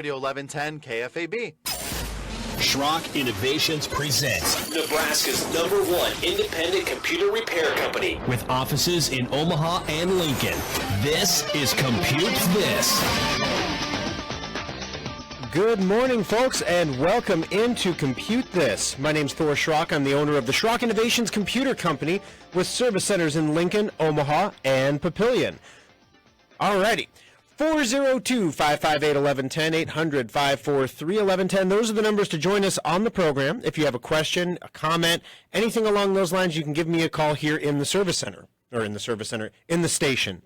Radio 1110 KFAB. Schrock Innovations presents Nebraska's #1 independent computer repair company with offices in Omaha and Lincoln. This is Compute This. Good morning, folks, and welcome into Compute This. My name's Thor Schrock. I'm the owner of the Schrock Innovations Computer Company with service centers in Lincoln, Omaha, and Papillion. Alrighty. 402-558-1110, 800-543-1110. Those are the numbers to join us on the program. If you have a question, a comment, anything along those lines, you can give me a call here in the service center, in the station.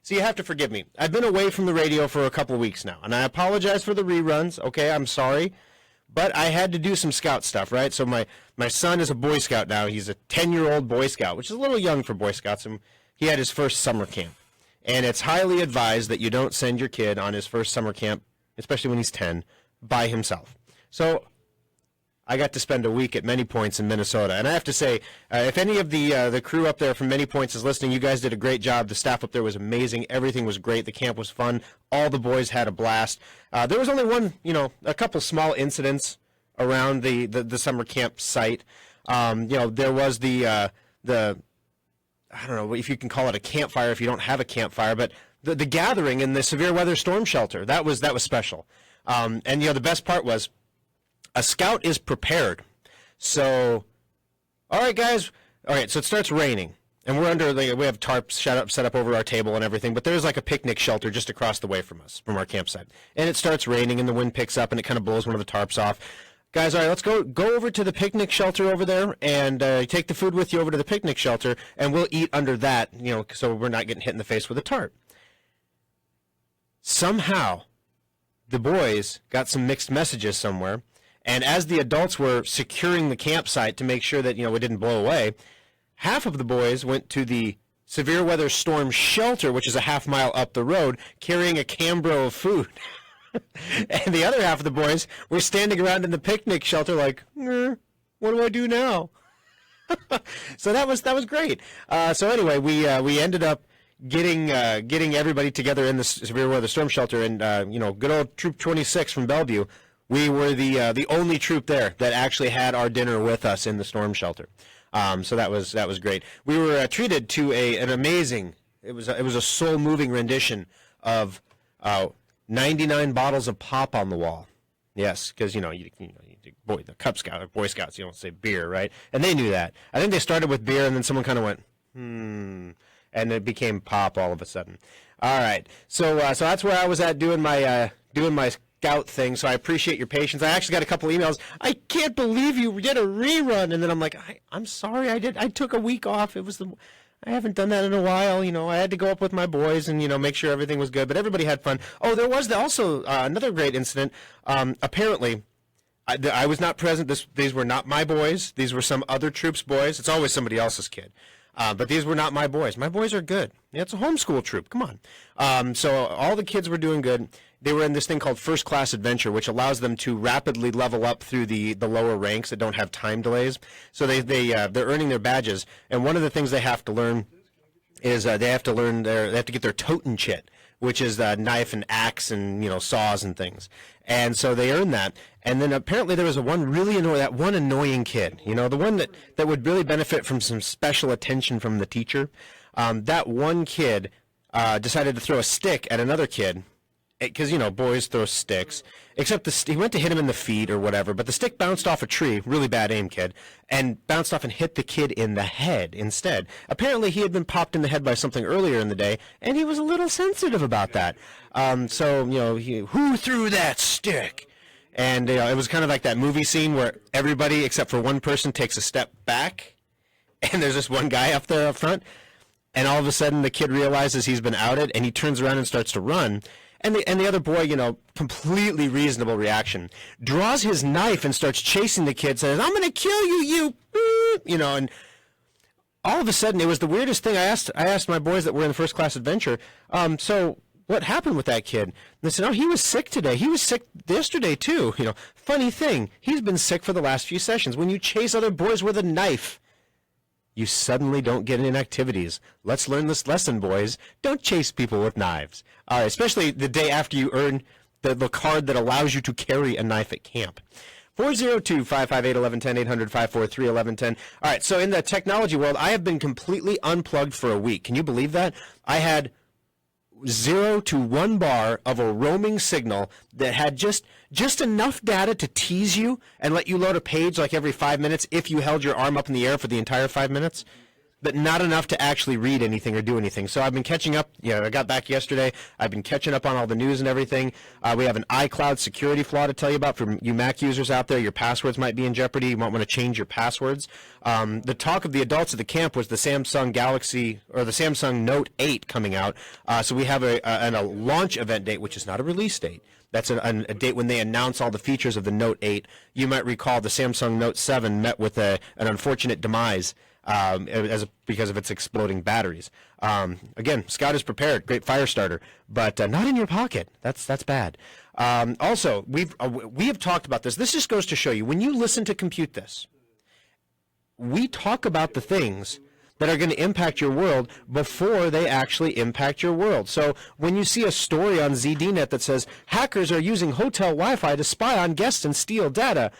So you have to forgive me. I've been away from the radio for a couple of weeks now, and I apologize for the reruns. Okay, I'm sorry. But I had to do some scout stuff, right? So my son is a Boy Scout now. He's a 10-year-old Boy Scout, which is a little young for Boy Scouts. And he had his first summer camp. And it's highly advised that you don't send your kid on his first summer camp, especially when he's 10, by himself. So I got to spend a week at Many Points in Minnesota. And I have to say, if any of the crew up there from Many Points is listening, you guys did a great job. The staff up there was amazing. Everything was great. The camp was fun. All the boys had a blast. There was only a couple small incidents around the summer camp site. There was the I don't know if you can call it a campfire if you don't have a campfire, but the gathering in the severe weather storm shelter, that was special. And the best part was a scout is prepared. So, all right, guys. All right, so it starts raining, and we have tarps set up over our table and everything, but there's like a picnic shelter just across the way from us, from our campsite. And it starts raining, and the wind picks up, and it kind of blows one of the tarps off. Guys, all right, let's go over to the picnic shelter over there and take the food with you over to the picnic shelter, and we'll eat under that, so we're not getting hit in the face with a tarp. Somehow, the boys got some mixed messages somewhere, and as the adults were securing the campsite to make sure that, it didn't blow away, half of the boys went to the severe weather storm shelter, which is a half mile up the road, carrying a Cambro of food. And the other half of the boys were standing around in the picnic shelter like, what do I do now? So that was great. So anyway, we ended up getting everybody together in the severe weather storm shelter, and good old Troop 26 from Bellevue. We were the only troop there that actually had our dinner with us in the storm shelter. So that was great. We were treated to an amazing. It was a soul moving rendition of 99 bottles of pop on the wall. Yes, because the Boy Scouts, you don't say beer, right? And they knew that. I think they started with beer, and then someone kind of went, and it became pop all of a sudden. All right, so that's where I was at doing my scout thing. So I appreciate your patience. I actually got a couple emails. I can't believe you did a rerun, and then I'm like, I'm sorry, I took a week off. I haven't done that in a while. I had to go up with my boys and, make sure everything was good. But everybody had fun. Oh, there was also another great incident. Apparently, I was not present. These were not my boys. These were some other troops' boys. It's always somebody else's kid. But these were not my boys. My boys are good. Yeah, it's a homeschool troop. Come on. So all the kids were doing good. They were in this thing called First Class Adventure, which allows them to rapidly level up through the lower ranks that don't have time delays. So they're earning their badges. And one of the things they have to learn is they have to get their Totenchit, which is knife and axe and saws and things. And so they earn that. And then apparently there was one annoying kid, the one that would really benefit from some special attention from the teacher. That one kid decided to throw a stick at another kid. Because, boys throw sticks, except he went to hit him in the feet or whatever, but the stick bounced off a tree, really bad aim, kid, and bounced off and hit the kid in the head instead. Apparently, he had been popped in the head by something earlier in the day, and he was a little sensitive about that. Who threw that stick? And it was kind of like that movie scene where everybody except for one person takes a step back, and there's this one guy up there up front, and all of a sudden the kid realizes he's been outed, and he turns around and starts to run. And the other boy, completely reasonable reaction, draws his knife and starts chasing the kid, says, "I'm going to kill you, and all of a sudden, it was the weirdest thing. I asked my boys that were in the First Class Adventure, so what happened with that kid? And they said, he was sick today. He was sick yesterday, too. Funny thing, he's been sick for the last few sessions. When you chase other boys with a knife, you suddenly don't get in activities. Let's learn this lesson, boys. Don't chase people with knives. Especially the day after you earn the card that allows you to carry a knife at camp. 402-558-1110, 800-543-1110. All right, so in the technology world, I have been completely unplugged for a week. Can you believe that? I had 0 to 1 bar of a roaming signal that had just enough data to tease you and let you load a page like every 5 minutes if you held your arm up in the air for the entire 5 minutes, but not enough to actually read anything or do anything. So I've been catching up. I got back yesterday. I've been catching up on all the news and everything. We have an iCloud security flaw to tell you about for you Mac users out there. Your passwords might be in jeopardy. You might want to change your passwords. The talk of the adults at the camp was the Samsung Galaxy or the Samsung Note 8 coming out. So we have a launch event date, which is not a release date. That's a date when they announce all the features of the Note 8. You might recall the Samsung Note 7 met with an unfortunate demise because of its exploding batteries. Again, Scout is prepared, great fire starter, but not in your pocket. That's bad. Also, we have talked about this. This just goes to show you, when you listen to Compute This, we talk about the things that are going to impact your world before they actually impact your world. So when you see a story on ZDNet that says, hackers are using hotel Wi-Fi to spy on guests and steal data,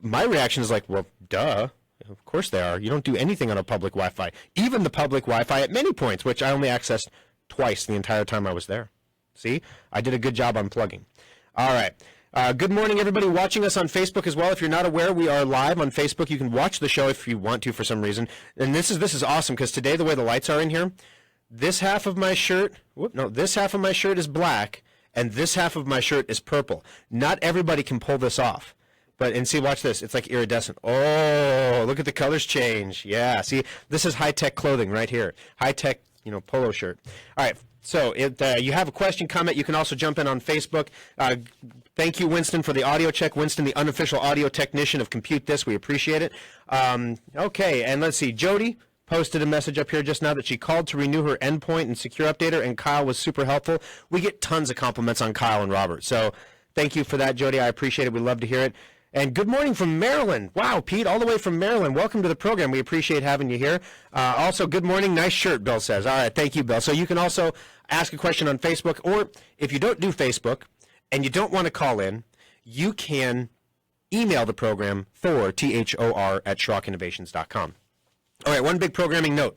my reaction is like, well, duh. Of course they are. You don't do anything on a public Wi-Fi. Even the public Wi-Fi at many points, which I only accessed twice the entire time I was there. See? I did a good job unplugging. All right. Good morning, everybody watching us on Facebook as well. If you're not aware, we are live on Facebook. You can watch the show if you want to for some reason. And this is awesome because today, the way the lights are in here, this half of my shirt, this half of my shirt is black, and this half of my shirt is purple. Not everybody can pull this off. And see, watch this. It's like iridescent. Oh, look at the colors change. Yeah, see, this is high-tech clothing right here. High-tech, polo shirt. All right, so you have a question, comment, you can also jump in on Facebook. Thank you, Winston, for the audio check. Winston, the unofficial audio technician of Compute This. We appreciate it. Okay, and let's see. Jody posted a message up here just now that she called to renew her endpoint and secure updater, and Kyle was super helpful. We get tons of compliments on Kyle and Robert, so thank you for that, Jody. I appreciate it. We'd love to hear it. And good morning from Maryland. Wow, Pete, all the way from Maryland. Welcome to the program. We appreciate having you here. Also, good morning. Nice shirt, Bill says. All right, thank you, Bill. So you can also ask a question on Facebook, or if you don't do Facebook and you don't want to call in, you can email the program, Thor, at SchrockInnovations.com. All right, one big programming note.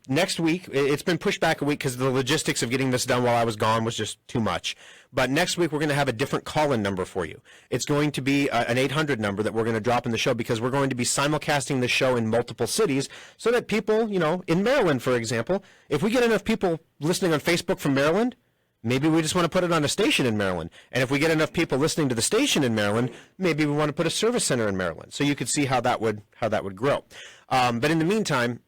Next week, it's been pushed back a week because the logistics of getting this done while I was gone was just too much. But next week, we're going to have a different call-in number for you. It's going to be an 800 number that we're going to drop in the show because we're going to be simulcasting the show in multiple cities so that people, in Maryland, for example, if we get enough people listening on Facebook from Maryland, maybe we just want to put it on a station in Maryland. And if we get enough people listening to the station in Maryland, maybe we want to put a service center in Maryland. So you could see how that would grow. But in the meantime,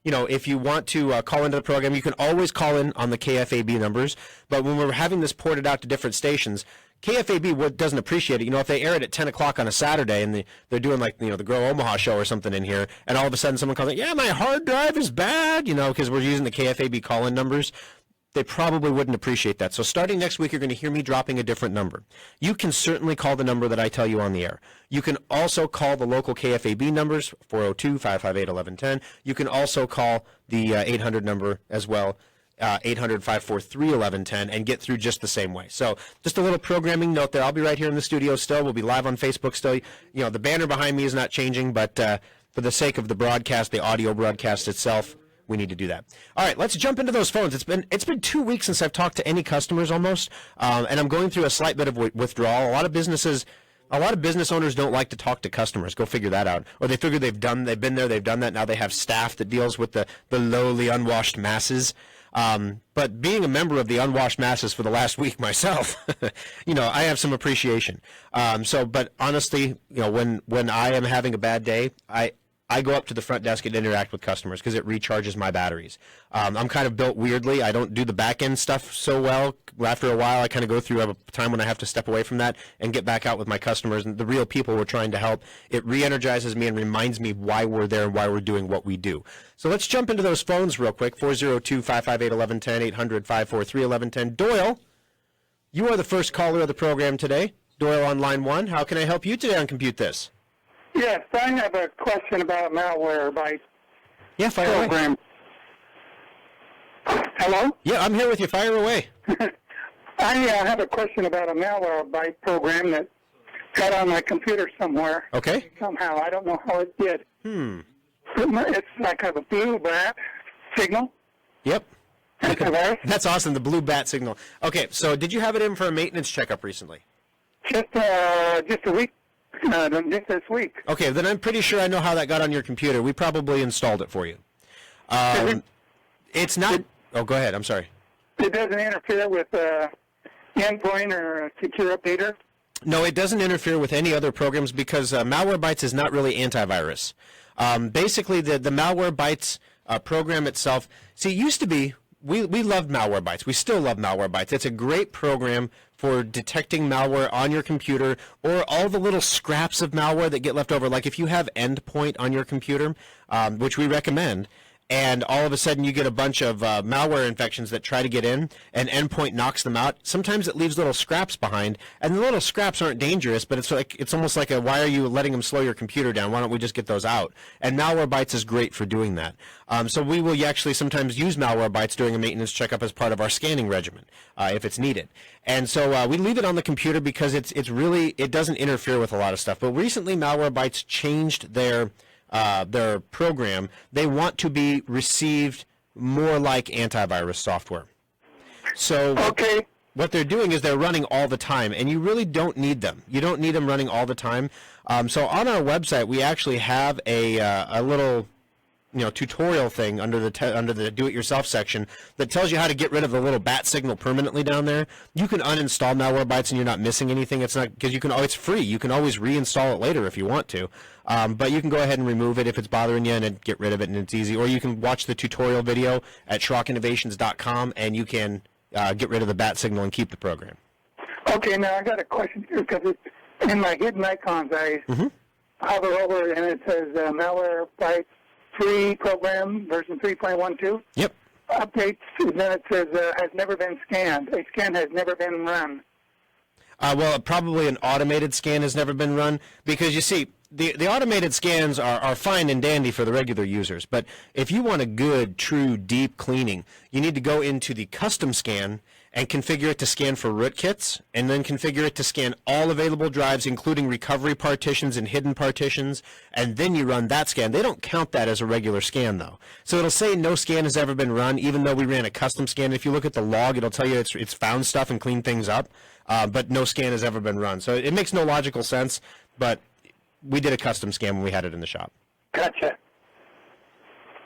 if you want to call into the program, you can always call in on the KFAB numbers. But when we're having this ported out to different stations, KFAB doesn't appreciate it. If they air it at 10 o'clock on a Saturday and they're doing the Grow Omaha show or something in here, and all of a sudden someone calls in, my hard drive is bad, because we're using the KFAB call-in numbers, they probably wouldn't appreciate that. So starting next week, you're going to hear me dropping a different number. You can certainly call the number that I tell you on the air. You can also call the local KFAB numbers, 402-558-1110. You can also call the 800 number as well, 800-543-1110, and get through just the same way. So just a little programming note there. I'll be right here in the studio still. We'll be live on Facebook still. The banner behind me is not changing, but for the sake of the broadcast, the audio broadcast itself, we need to do that. All right, let's jump into those phones. It's been 2 weeks since I've talked to any customers almost, and I'm going through a slight bit of withdrawal. A lot of business owners don't like to talk to customers. Go figure that out. Or they figure they've been there, they've done that. Now they have staff that deals with the lowly unwashed masses. But being a member of the unwashed masses for the last week myself, I have some appreciation. But honestly, when I am having a bad day, I go up to the front desk and interact with customers because it recharges my batteries. I'm kind of built weirdly. I don't do the back end stuff so well. After a while, I kind of go through a time when I have to step away from that and get back out with my customers and the real people we're trying to help. It re-energizes me and reminds me why we're there and why we're doing what we do. So let's jump into those phones real quick. 402-558-1110, 800-543-1110. Doyle, you are the first caller of the program today. Doyle on line 1. How can I help you today on Compute This? Yes, I have a question about malware by fire program. away. Hello? Yeah, I'm here with you. Fire away. I have a question about a Malwarebytes program that got on my computer somewhere. Okay. Somehow. I don't know how it did. It's like a blue bat signal. Yep. Antivirus. That's awesome, the blue bat signal. Okay, so did you have it in for a maintenance checkup recently? Just a week. Just this week. Okay, then I'm pretty sure I know how that got on your computer. We probably installed it for you. It's not... Oh, go ahead. I'm sorry. It doesn't interfere with endpoint or secure updater? No, it doesn't interfere with any other programs because Malwarebytes is not really antivirus. Basically, the Malwarebytes program itself... See, it used to be... We loved Malwarebytes. We still love Malwarebytes. It's a great program for detecting malware on your computer or all the little scraps of malware that get left over. Like if you have Endpoint on your computer, which we recommend, and all of a sudden you get a bunch of malware infections that try to get in, and Endpoint knocks them out. Sometimes it leaves little scraps behind, and the little scraps aren't dangerous, but it's almost like why are you letting them slow your computer down? Why don't we just get those out? And Malwarebytes is great for doing that. So we will actually sometimes use Malwarebytes during a maintenance checkup as part of our scanning regimen, if it's needed. And so we leave it on the computer because it doesn't interfere with a lot of stuff. But recently Malwarebytes changed their program. They want to be received more like antivirus software. So what they're doing is they're running all the time, and you really don't need them. You don't need them running all the time. So on our website, we actually have a little tutorial thing under the do-it-yourself section that tells you how to get rid of the little bat signal permanently down there. You can uninstall Malwarebytes and you're not missing anything. It's not because it's free. You can always reinstall it later if you want to, but you can go ahead and remove it if it's bothering you and get rid of it, and it's easy. Or you can watch the tutorial video at SchrockInnovations.com and you can get rid of the bat signal and keep the program. Okay, now I got a question here because in my hidden icons I hover over and it says Malwarebytes free program version 3.12. Yep. Updates, and then it says has never been scanned. A scan has never been run. Well, probably an automated scan has never been run because you see, the automated scans are fine and dandy for the regular users, but if you want a good, true, deep cleaning, you need to go into the custom scan and configure it to scan for rootkits, and then configure it to scan all available drives, including recovery partitions and hidden partitions, and then you run that scan. They don't count that as a regular scan, though. So it'll say no scan has ever been run, even though we ran a custom scan. If you look at the log, it'll tell you it's found stuff and cleaned things up, but no scan has ever been run. So it makes no logical sense, but we did a custom scan when we had it in the shop. Gotcha.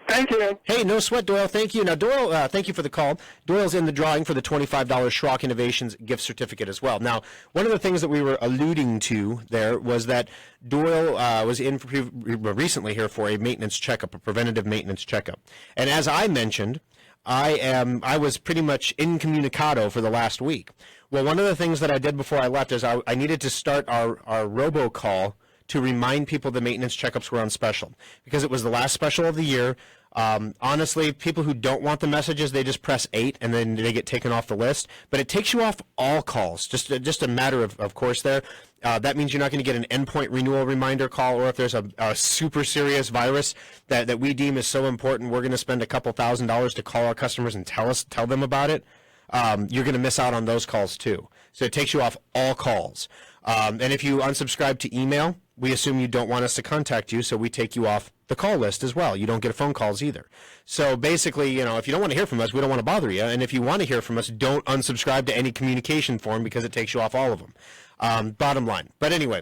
Thank you. Hey, no sweat, Doyle. Thank you. Now, Doyle, thank you for the call. Doyle's in the drawing for the $25 Schrock Innovations gift certificate as well. Now, one of the things that we were alluding to there was that Doyle was in recently here for a maintenance checkup, a preventative maintenance checkup. And as I mentioned, I was pretty much incommunicado for the last week. Well, one of the things that I did before I left is I needed to start our robocall to remind people the maintenance checkups were on special because it was the last special of the year. Honestly, people who don't want the messages, they just press 8 and then they get taken off the list. But it takes you off all calls, just a matter of course there. That means you're not going to get an endpoint renewal reminder call, or if there's a super serious virus that we deem is so important, we're going to spend a couple $1,000s to call our customers and tell them about it. You're going to miss out on those calls too. So it takes you off all calls. And if you unsubscribe to email, we assume you don't want us to contact you, so we take you off the call list as well. You don't get phone calls either. So basically, if you don't want to hear from us, we don't want to bother you. And if you want to hear from us, don't unsubscribe to any communication form because it takes you off all of them. Bottom line. But anyway,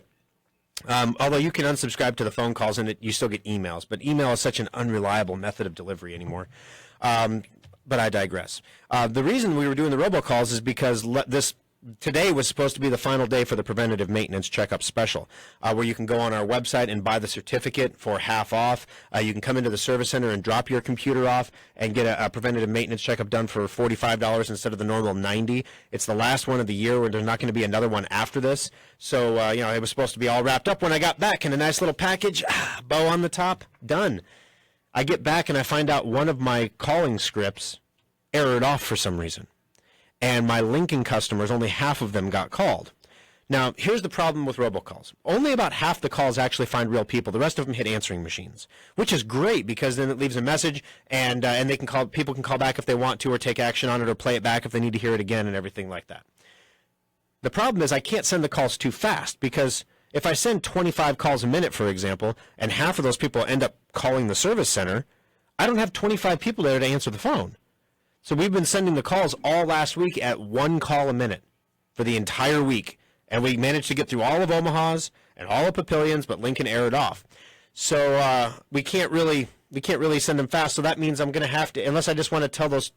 although you can unsubscribe to the phone calls and you still get emails, but email is such an unreliable method of delivery anymore. But I digress. The reason we were doing the robocalls is because today was supposed to be the final day for the preventative maintenance checkup special, where you can go on our website and buy the certificate for half off. You can come into the service center and drop your computer off and get a preventative maintenance checkup done for $45 instead of the normal $90. It's the last one of the year where there's not going to be another one after this. So, it was supposed to be all wrapped up when I got back in a nice little package, bow on the top, done. I get back and I find out one of my calling scripts errored off for some reason. And my Lincoln customers, only half of them got called. Now, here's the problem with robocalls. Only about half the calls actually find real people. The rest of them hit answering machines, which is great because then it leaves a message and they can call. People can call back if they want to or take action on it or play it back if they need to hear it again and everything like that. The problem is I can't send the calls too fast, because if I send 25 calls a minute, for example, and half of those people end up calling the service center, I don't have 25 people there to answer the phone. So we've been sending the calls all last week at 1 call a minute for the entire week. And we managed to get through all of Omaha's and all of Papillions, but Lincoln aired off. So we can't really send them fast. So that means I'm going to have to, unless I just want to tell those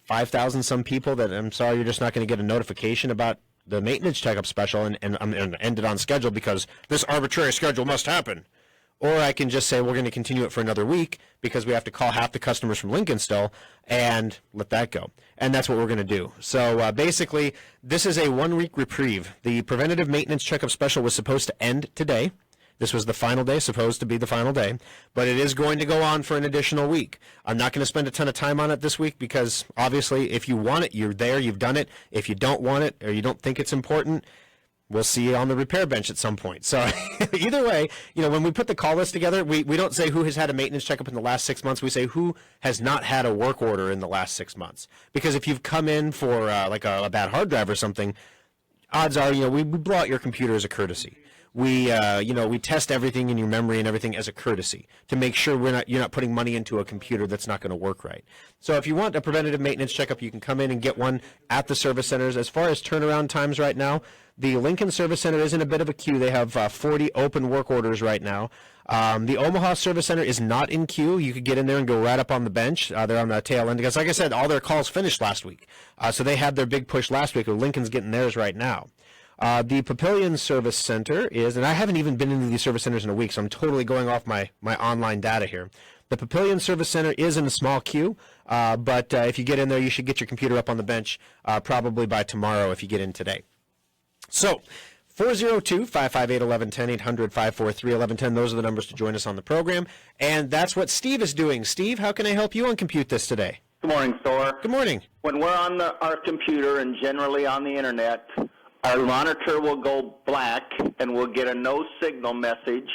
5,000 some people that I'm sorry, you're just not going to get a notification about the maintenance checkup special, and I'm going to end it on schedule because this arbitrary schedule must happen. Or I can just say we're going to continue it for another week because we have to call half the customers from Lincoln still and let that go. And that's what we're going to do. So basically, this is a 1-week reprieve. The preventative maintenance checkup special was supposed to end today. This was the final day, supposed to be the final day, but it is going to go on for an additional week. I'm not going to spend a ton of time on it this week because obviously if you want it, you're there, you've done it. If you don't want it or you don't think it's important, we'll see you on the repair bench at some point. So either way, when we put the call list together, we don't say who has had a maintenance checkup in the last 6 months. We say who has not had a work order in the last 6 months. Because if you've come in for like a bad hard drive or something, odds are, we blow out your computer as a courtesy. We test everything in your memory and everything as a courtesy to make sure you're not putting money into a computer that's not going to work right. So if you want a preventative maintenance checkup, you can come in and get one at the service centers. As far as turnaround times right now, the Lincoln Service Center is in a bit of a queue. They have 40 open work orders right now. The Omaha Service Center is not in queue. You could get in there and go right up on the bench. They're on the tail end because, like I said, all their calls finished last week. So they had their big push last week. Lincoln's getting theirs right now. The Papillion Service Center is, and I haven't even been into these service centers in a week, so I'm totally going off my online data here. The Papillion Service Center is in a small queue, but if you get in there, you should get your computer up on the bench probably by tomorrow if you get in today. So 402-558-1110, 800-543-1110, those are the numbers to join us on the program. And that's what Steve is doing. Steve, how can I help you on Compute This today? Good morning, Thor. Good morning. When we're on our computer and generally on the internet, our monitor will go black and we'll get a no signal message.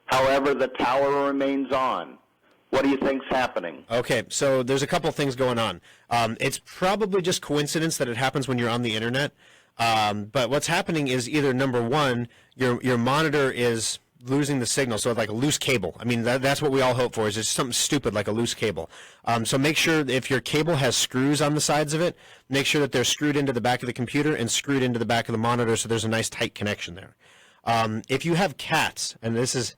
However, the tower remains on. What do you think's happening? Okay, so there's a couple things going on. It's probably just coincidence that it happens when you're on the internet. But what's happening is either, number one, your monitor is losing the signal, so it's like a loose cable. I mean, that's what we all hope for, is just something stupid like a loose cable. So make sure if your cable has screws on the sides of it, make sure that they're screwed into the back of the computer and screwed into the back of the monitor so there's a nice tight connection there. If you have cats, and this is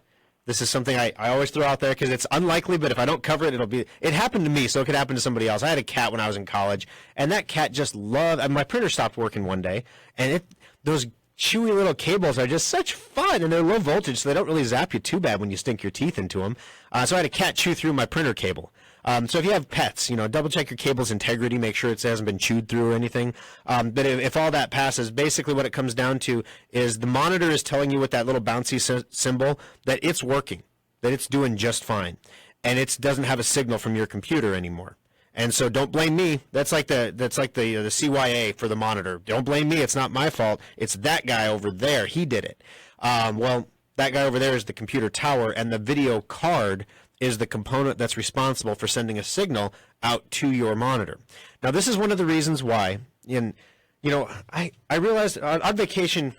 something I always throw out there because it's unlikely, but if I don't cover it, it happened to me, so it could happen to somebody else. I had a cat when I was in college, and that cat just loved, my printer stopped working one day, and those chewy little cables are just such fun, and they're low voltage, so they don't really zap you too bad when you stink your teeth into them. So I had a cat chew through my printer cable. So if you have pets, double check your cable's integrity, make sure it hasn't been chewed through or anything. But if all that passes, basically what it comes down to is the monitor is telling you with that little bouncy symbol that it's working, that it's doing just fine, and it doesn't have a signal from your computer anymore. And so don't blame me. That's like the CYA for the monitor. Don't blame me. It's not my fault. It's that guy over there. He did it. Well, that guy over there is the computer tower, and the video card is the component that's responsible for sending a signal out to your monitor. Now, this is one of the reasons why, I realized on vacation,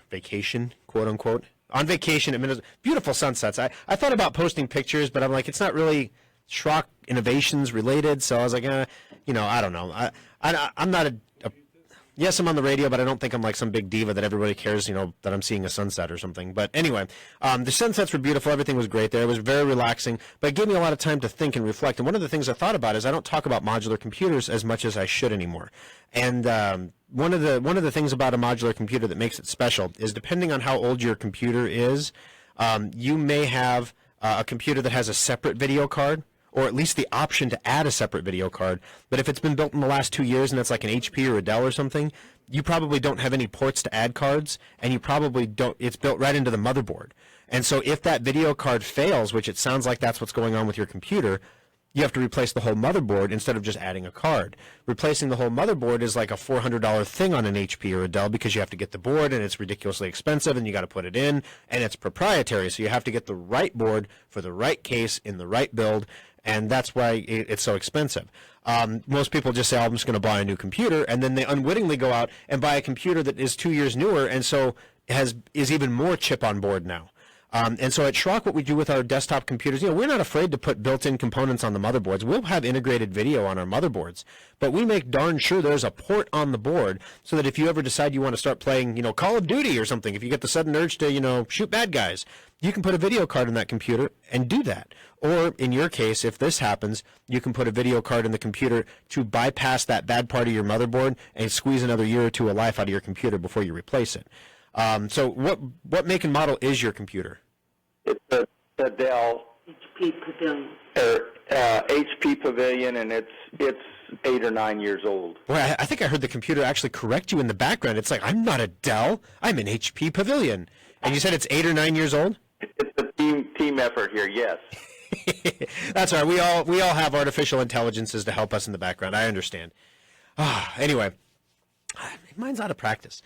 quote unquote, on vacation, I mean, beautiful sunsets. I thought about posting pictures, but I'm like, it's not really Schrock Innovations related, so I was like, I don't know. I'm not yes, I'm on the radio, but I don't think I'm like some big diva that everybody cares, that I'm seeing a sunset or something. But anyway, the sunsets were beautiful. Everything was great there. It was very relaxing, but it gave me a lot of time to think and reflect. And one of the things I thought about is I don't talk about modular computers as much as I should anymore. And one of the things about a modular computer that makes it special is depending on how old your computer is, you may have a computer that has a separate video card, or at least the option to add a separate video card. But if it's been built in the last 2 years and it's like an HP or a Dell or something, you probably don't have any ports to add cards, and you probably don't, it's built right into the motherboard. And so if that video card fails, which it sounds like that's what's going on with your computer, you have to replace the whole motherboard instead of just adding a card. Replacing the whole motherboard is like a $400 thing on an HP or a Dell because you have to get the board, and it's ridiculously expensive, and you got to put it in, and it's proprietary, so you have to get the right board for the right case in the right build. and that's why it's so expensive. Most people just say, oh, I'm just going to buy a new computer, and then they unwittingly go out and buy a computer that is 2 years newer, and so is even more chip on board now. And so at Schrock, what we do with our desktop computers, we're not afraid to put built-in components on the motherboards. We'll have integrated video on our motherboards, but we make darn sure there's a port on the board so that if you ever decide you want to start playing, Call of Duty or something, if you get the sudden urge to, shoot bad guys, you can put a video card in that computer and do that. Or in your case, if this happens, you can put a video card in the computer to bypass that bad part of your motherboard and squeeze another year or two of life out of your computer before you replace it. So what make and model is your computer? It's a Dell HP Pavilion. HP Pavilion, and it's 8 or 9 years old. Boy, I think I heard the computer actually correct you in the background. It's like, I'm not a Dell, I'm an HP Pavilion. And you said it's 8 or 9 years old? It's a team effort here, yes. That's all right. We all have artificial intelligences to help us in the background. I understand. Anyway, mine's out of practice.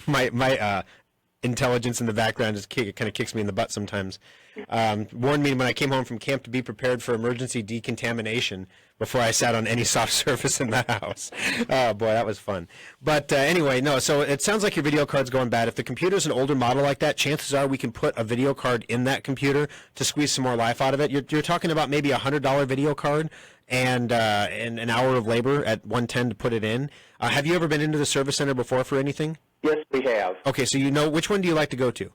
My intelligence in the background kind of kicks me in the butt sometimes. Warned me when I came home from camp to be prepared for emergency decontamination before I sat on any soft surface in the house. Oh, boy, that was fun. But anyway, no, so it sounds like your video card's going bad. If the computer's an older model like that, chances are we can put a video card in that computer to squeeze some more life out of it. You're talking about maybe a $100 video card and an hour of labor at $110 to put it in. Have you ever been into the service center before for anything? Yes, we have. Okay, so which one do you like to go to?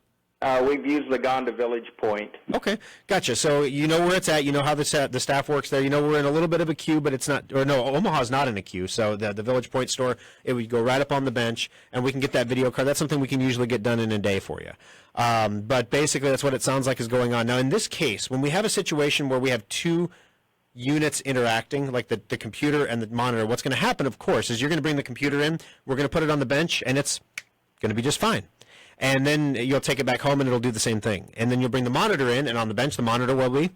We've used the Gonda Village Point. Okay, gotcha. So you know where it's at. You know how the staff works there. We're in a little bit of a queue, but it's not. Or no, Omaha's not in a queue. So the Village Point store, it would go right up on the bench, and we can get that video card. That's something we can usually get done in a day for you. But basically, that's what it sounds like is going on now. In this case, when we have a situation where we have two units interacting, like the computer and the monitor, what's going to happen, of course, is you're going to bring the computer in, we're going to put it on the bench, and it's going to be just fine. And then you'll take it back home, and it'll do the same thing. And then you'll bring the monitor in, and on the bench, the monitor will be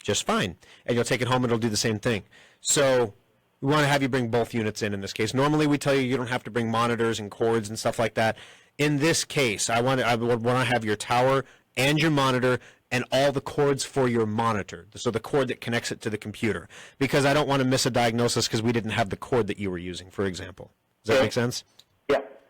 just fine. And you'll take it home, and it'll do the same thing. So we want to have you bring both units in this case. Normally, we tell you don't have to bring monitors and cords and stuff like that. In this case, I would want to have your tower and your monitor and all the cords for your monitor, so the cord that connects it to the computer, because I don't want to miss a diagnosis because we didn't have the cord that you were using, for example. Does that make sense?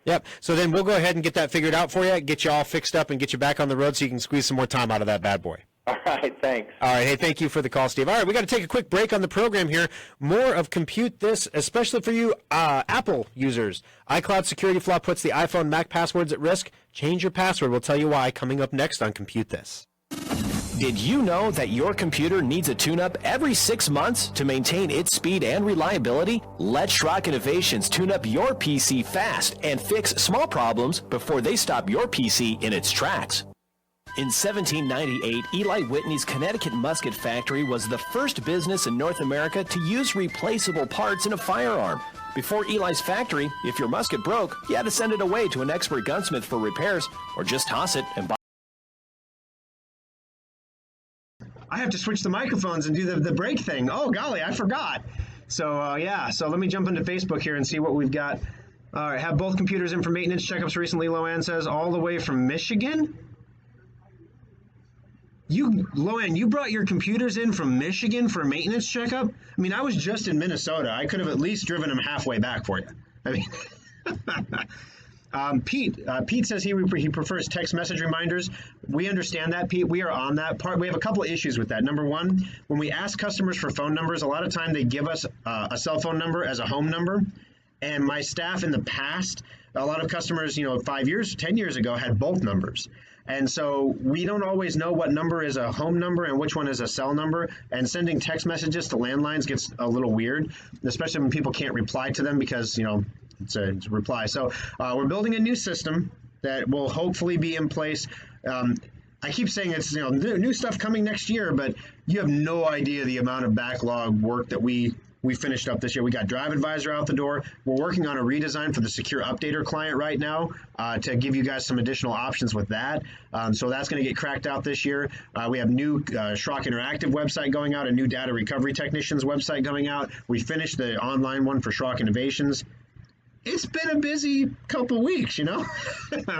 Yep. So then we'll go ahead and get that figured out for you, get you all fixed up, and get you back on the road so you can squeeze some more time out of that bad boy. All right, thanks. All right, hey, thank you for the call, Steve. All right, we got to take a quick break on the program here. More of Compute This, especially for you Apple users. iCloud security flaw puts the iPhone Mac passwords at risk. Change your password. We'll tell you why coming up next on Compute This. Did you know that your computer needs a tune-up every 6 months to maintain its speed and reliability? Let Schrock Innovations tune up your PC fast and fix small problems before they stop your PC in its tracks. In 1798, Eli Whitney's Connecticut Musket Factory was the first business in North America to use replaceable parts in a firearm. Before Eli's factory, if your musket broke, you had to send it away to an expert gunsmith for repairs, or just toss it and buy. I have to switch the microphones and do the break thing. Oh, golly, I forgot. So, so let me jump into Facebook here and see what we've got. All right, have both computers in for maintenance checkups recently, Loanne says, all the way from Michigan? Loanne, you brought your computers in from Michigan for a maintenance checkup? I mean, I was just in Minnesota. I could have at least driven them halfway back for you. I mean... Pete says he prefers text message reminders. We understand that, Pete. We are on that part. We have a couple of issues with that. Number one, when we ask customers for phone numbers, a lot of time they give us a cell phone number as a home number. And my staff in the past, a lot of customers, 5 years, 10 years ago, had both numbers. And so we don't always know what number is a home number and which one is a cell number. And sending text messages to landlines gets a little weird, especially when people can't reply to them because, it's a reply. So we're building a new system that will hopefully be in place. I keep saying it's new stuff coming next year, but you have no idea the amount of backlog work that we finished up this year. We got Drive Advisor out the door. We're working on a redesign for the Secure Updater client right now to give you guys some additional options with that. So that's going to get cracked out this year. We have new Schrock Interactive website going out, a new Data Recovery Technicians website going out. We finished the online one for Schrock Innovations. It's been a busy couple weeks, a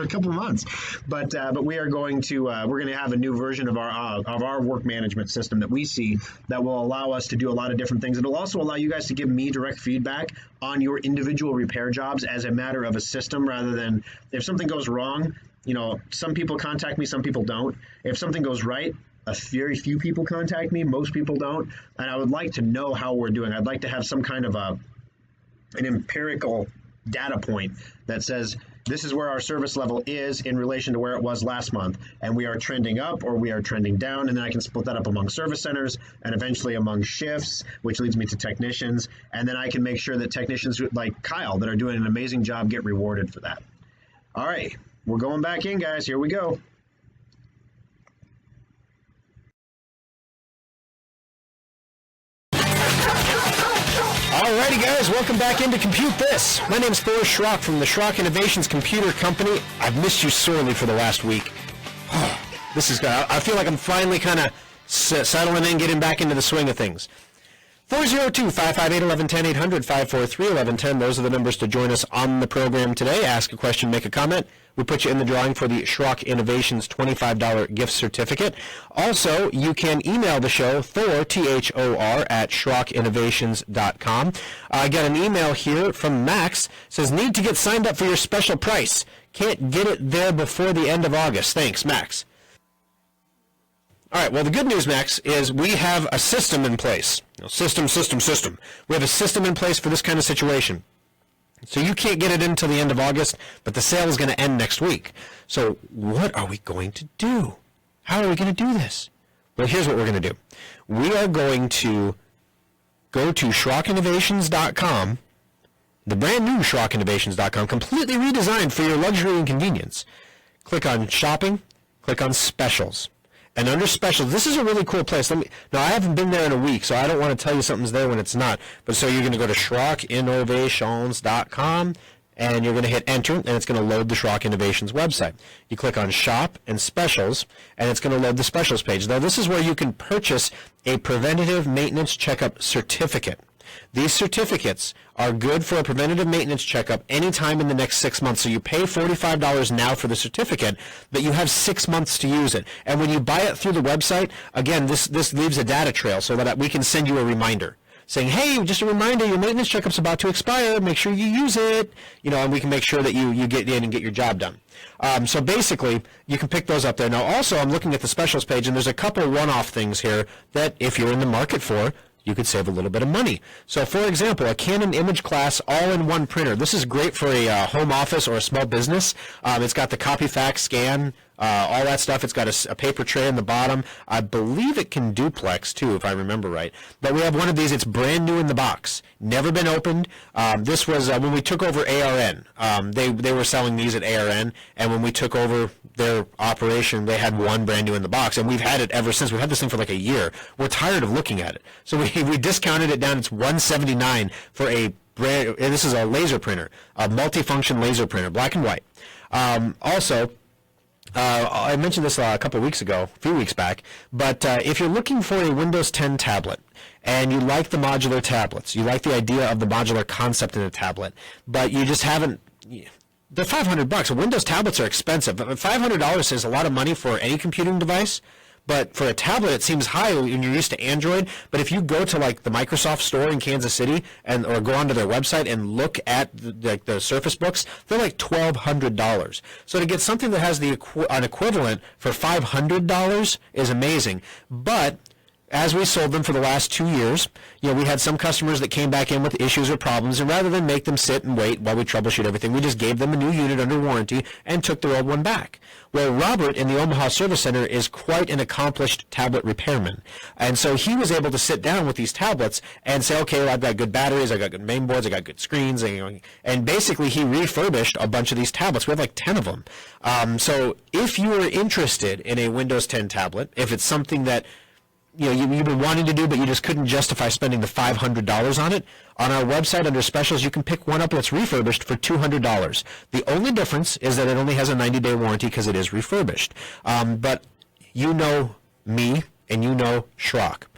couple months, but we are going to we're going to have a new version of our work management system that we see that will allow us to do a lot of different things. It'll also allow you guys to give me direct feedback on your individual repair jobs as a matter of a system, rather than if something goes wrong. Some people contact me, some people don't. If something goes right, very few people contact me, most people don't, and I would like to know how we're doing. I'd like to have some kind of an empirical data point that says this is where our service level is in relation to where it was last month, and we are trending up or we are trending down, and then I can split that up among service centers and eventually among shifts, which leads me to technicians, and then I can make sure that technicians like Kyle that are doing an amazing job get rewarded for that. All right, we're going back in, guys. Here we go. Alrighty, guys, welcome back into Compute This. My name is Thor Schrock from the Schrock Innovations Computer Company. I've missed you sorely for the last week. I feel like I'm finally kind of settling in, getting back into the swing of things. 402-558-1110, 800-543-1110. Those are the numbers to join us on the program today. Ask a question, make a comment. We put you in the drawing for the Schrock Innovations $25 gift certificate. Also, you can email the show, Thor, Thor, at SchrockInnovations.com. I got an email here from Max. Says, need to get signed up for your special price. Can't get it there before the end of August. Thanks, Max. All right, well, the good news, Max, is we have a system in place. System. We have a system in place for this kind of situation. So you can't get it until the end of August, but the sale is going to end next week. So what are we going to do? How are we going to do this? Well, here's what we're going to do. We are going to go to SchrockInnovations.com, the brand new SchrockInnovations.com, completely redesigned for your luxury and convenience. Click on Shopping, click on Specials. And under Specials, this is a really cool place. Now, I haven't been there in a week, so I don't want to tell you something's there when it's not. But so you're going to go to SchrockInnovations.com, and you're going to hit Enter, and it's going to load the Schrock Innovations website. You click on Shop and Specials, and it's going to load the Specials page. Now, this is where you can purchase a preventative maintenance checkup certificate. These certificates are good for a preventative maintenance checkup anytime in the next 6 months. So you pay $45 now for the certificate, but you have 6 months to use it. And when you buy it through the website, again, this leaves a data trail so that we can send you a reminder saying, hey, just a reminder, your maintenance checkup's about to expire. Make sure you use it. And we can make sure that you get in and get your job done. So basically, you can pick those up there. Now, also, I'm looking at the specials page, and there's a couple one-off things here that if you're in the market for, you could save a little bit of money. So, for example, a Canon Image Class all-in-one printer. This is great for a home office or a small business. It's got the copy, fax, scan, all that stuff. It's got a paper tray in the bottom. I believe it can duplex, too, if I remember right. But we have one of these. It's brand new in the box. Never been opened. This was when we took over ARN. They were selling these at ARN, and when we took over their operation, they had one brand new in the box, and we've had it ever since. We've had this thing for like a year. We're tired of looking at it. So we discounted it down. It's $179 for a brand. This is a laser printer, a multifunction laser printer, black and white. Also, I mentioned this a couple of weeks ago, a few weeks back, but if you're looking for a Windows 10 tablet and you like the modular tablets, you like the idea of the modular concept in a tablet, but you just haven't, they're $500. Windows tablets are expensive. $500 is a lot of money for any computing device. But for a tablet, it seems high when you're used to Android. But if you go to like the Microsoft store in Kansas City or go onto their website and look at the Surface Books, they're like $1,200. So to get something that has an equivalent for $500 is amazing. But as we sold them for the last 2 years, we had some customers that came back in with issues or problems, and rather than make them sit and wait while we troubleshoot everything, we just gave them a new unit under warranty and took their old one back. Well, Robert in the Omaha Service Center is quite an accomplished tablet repairman, and so he was able to sit down with these tablets and say, okay, well, I've got good batteries, I've got good main boards, I've got good screens, and basically he refurbished a bunch of these tablets. We have like 10 of them. So if you are interested in a Windows 10 tablet, if it's something that you've been wanting to do, but you just couldn't justify spending the $500 on it, on our website under specials, you can pick one up that's refurbished for $200. The only difference is that it only has a 90-day warranty because it is refurbished. But you know me, and you know Schrock.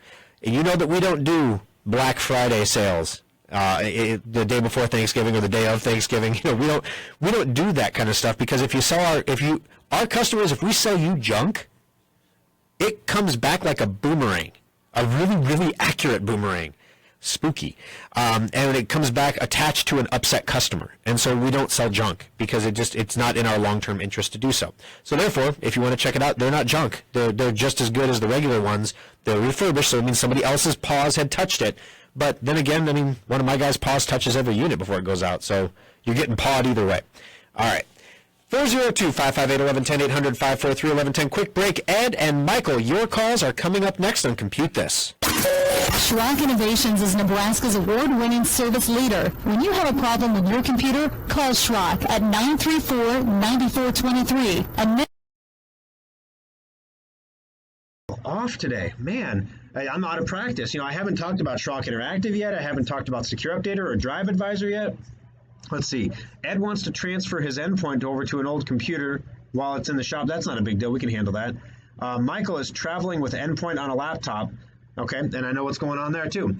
And you know that we don't do Black Friday sales the day before Thanksgiving or the day of Thanksgiving. We don't do that kind of stuff, because if our customers, if we sell you junk, it comes back like a boomerang, a really, really accurate boomerang. Spooky. And it comes back attached to an upset customer. And so we don't sell junk, because it's not in our long-term interest to do so. So therefore, if you want to check it out, they're not junk. They're just as good as the regular ones. They're refurbished, so it means somebody else's paws had touched it. But then again, one of my guys' paws touches every unit before it goes out, so you're getting pawed either way. All right. 402-558-1110, 800-543-1110. Quick break. Ed and Michael, your calls are coming up next on Compute This. Schrock Innovations is Nebraska's award-winning service leader. When you have a problem with your computer, call Schrock at 934-9423. And off today, man. I'm out of practice. I haven't talked about Schrock Interactive yet. I haven't talked about Secure Updater or Drive Advisor yet. Let's see. Ed wants to transfer his endpoint over to an old computer while it's in the shop. That's not a big deal. We can handle that. Michael is traveling with endpoint on a laptop. Okay, and I know what's going on there too.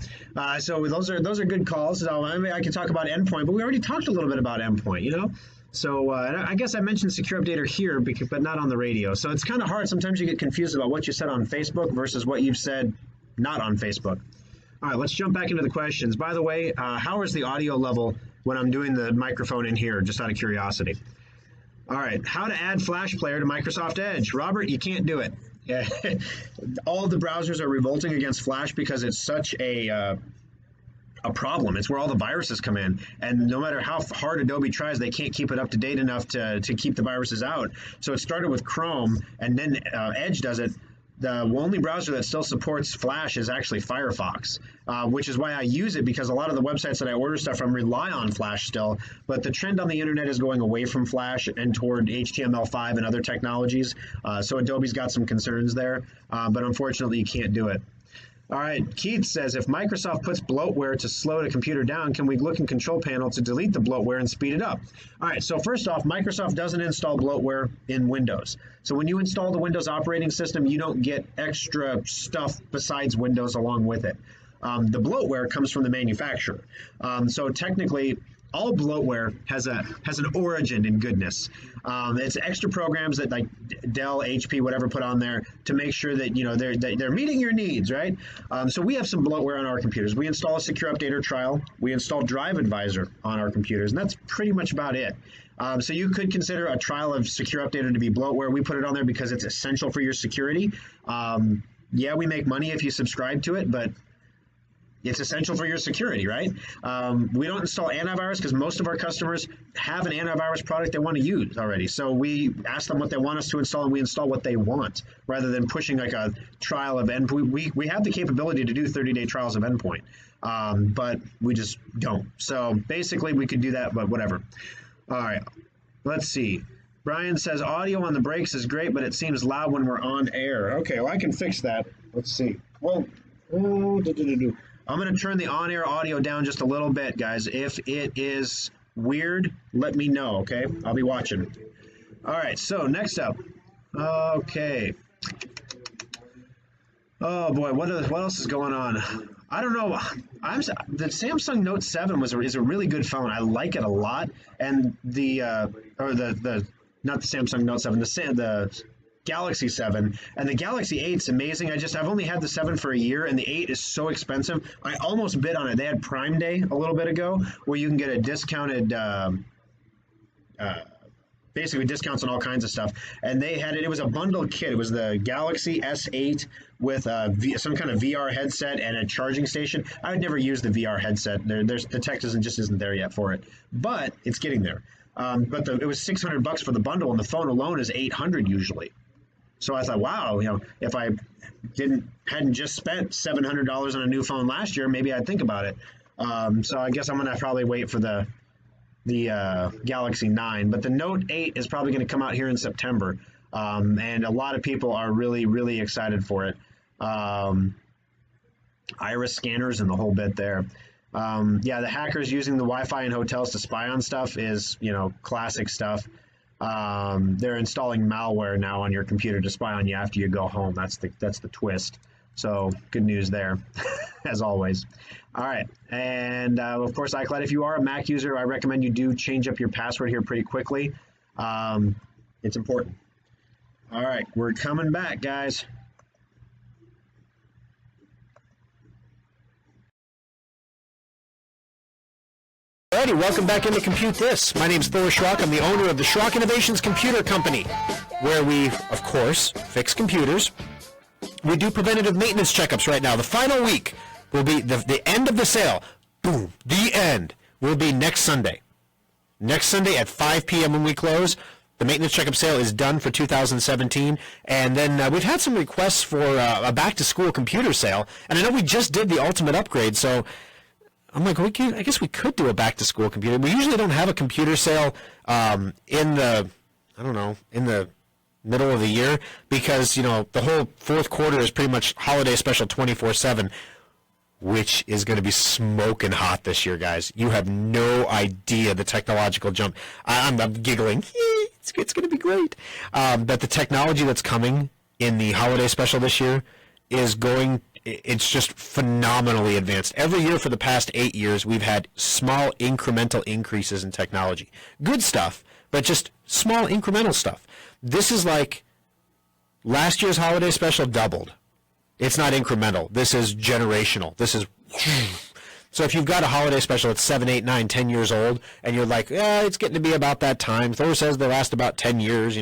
So those are good calls. So I can talk about endpoint, but we already talked a little bit about endpoint, So I guess I mentioned Secure Updater here, but not on the radio. So it's kind of hard. Sometimes you get confused about what you said on Facebook versus what you've said not on Facebook. All right, let's jump back into the questions. By the way, how is the audio level when I'm doing the microphone in here, just out of curiosity? All right, how to add Flash Player to Microsoft Edge. Robert, you can't do it. Yeah. All of the browsers are revolting against Flash because it's such a problem. It's where all the viruses come in, and no matter how hard Adobe tries, they can't keep it up to date enough to keep the viruses out. So it started with Chrome, and then Edge does it. The only browser that still supports Flash is actually Firefox, which is why I use it, because a lot of the websites that I order stuff from rely on Flash still. But the trend on the internet is going away from Flash and toward HTML5 and other technologies. So Adobe's got some concerns there, but unfortunately you can't do it. All right, Keith says, if Microsoft puts bloatware to slow the computer down, can we look in Control Panel to delete the bloatware and speed it up? All right, so first off, Microsoft doesn't install bloatware in Windows. So when you install the Windows operating system, you don't get extra stuff besides Windows along with it. The bloatware comes from the manufacturer. So technically, all bloatware has an origin in goodness. It's extra programs that like Dell, HP, whatever put on there to make sure that they're meeting your needs, right? So we have some bloatware on our computers. We install a Secure Updater trial. We install Drive Advisor on our computers, and that's pretty much about it. So you could consider a trial of Secure Updater to be bloatware. We put it on there because it's essential for your security. Yeah, we make money if you subscribe to it, but it's essential for your security, right? We don't install antivirus because most of our customers have an antivirus product they want to use already. So we ask them what they want us to install, and we install what they want rather than pushing like a trial of endpoint. We have the capability to do 30-day trials of endpoint, but we just don't. So basically we could do that, but whatever. All right, let's see. Brian says audio on the breaks is great, but it seems loud when we're on air. Okay, well, I can fix that. Let's see. Well, I'm going to turn the on-air audio down just a little bit, guys. If it is weird, let me know, okay? I'll be watching. All right, so next up. Okay. Oh, boy, what else is going on? I don't know. The Samsung Note 7 is a really good phone. I like it a lot. And not the Samsung Note 7, the Galaxy 7, and the Galaxy 8's amazing. I've only had the 7 for a year, and the 8 is so expensive. I almost bid on it. They had Prime Day a little bit ago, where you can get a discounted, basically discounts on all kinds of stuff. And they had it. It was a bundled kit. It was the Galaxy S8 with some kind of VR headset and a charging station. I would never use the VR headset. The tech isn't there yet for it, but it's getting there. But it was $600 for the bundle, and the phone alone is $800 usually. So I thought, wow, if I hadn't just spent $700 on a new phone last year, maybe I'd think about it. So I guess I'm gonna probably wait for the Galaxy 9, but the Note 8 is probably going to come out here in September, and a lot of people are really, really excited for it. Iris scanners and the whole bit there. Yeah, the hackers using the Wi-Fi in hotels to spy on stuff is, classic stuff. They're installing malware now on your computer to spy on you after you go home. That's the twist. So good news there, as always. All right, and of course, iCloud, if you are a Mac user, I recommend you do change up your password here pretty quickly. It's important. All right, we're coming back, guys. Alrighty, welcome back into Compute This. My name's Thor Schrock. I'm the owner of the Schrock Innovations Computer Company, where we, of course, fix computers. We do preventative maintenance checkups right now. The final week will be the end of the sale. Boom. The end will be next Sunday. Next Sunday at 5 p.m. when we close. The maintenance checkup sale is done for 2017. And then we've had some requests for a back-to-school computer sale. And I know we just did the ultimate upgrade, so I'm like, I guess we could do a back-to-school computer. We usually don't have a computer sale in the middle of the year because, the whole fourth quarter is pretty much holiday special 24/7, which is going to be smoking hot this year, guys. You have no idea the technological jump. I'm giggling. It's going to be great. But the technology that's coming in the holiday special this year is it's just phenomenally advanced. Every year for the past 8 years, we've had small incremental increases in technology. Good stuff, but just small incremental stuff. This is like last year's holiday special doubled. It's not incremental. This is generational. This is... So if you've got a holiday special that's 7, 8, 9, 10 years old, and you're like, it's getting to be about that time. Thor says they last about 10 years,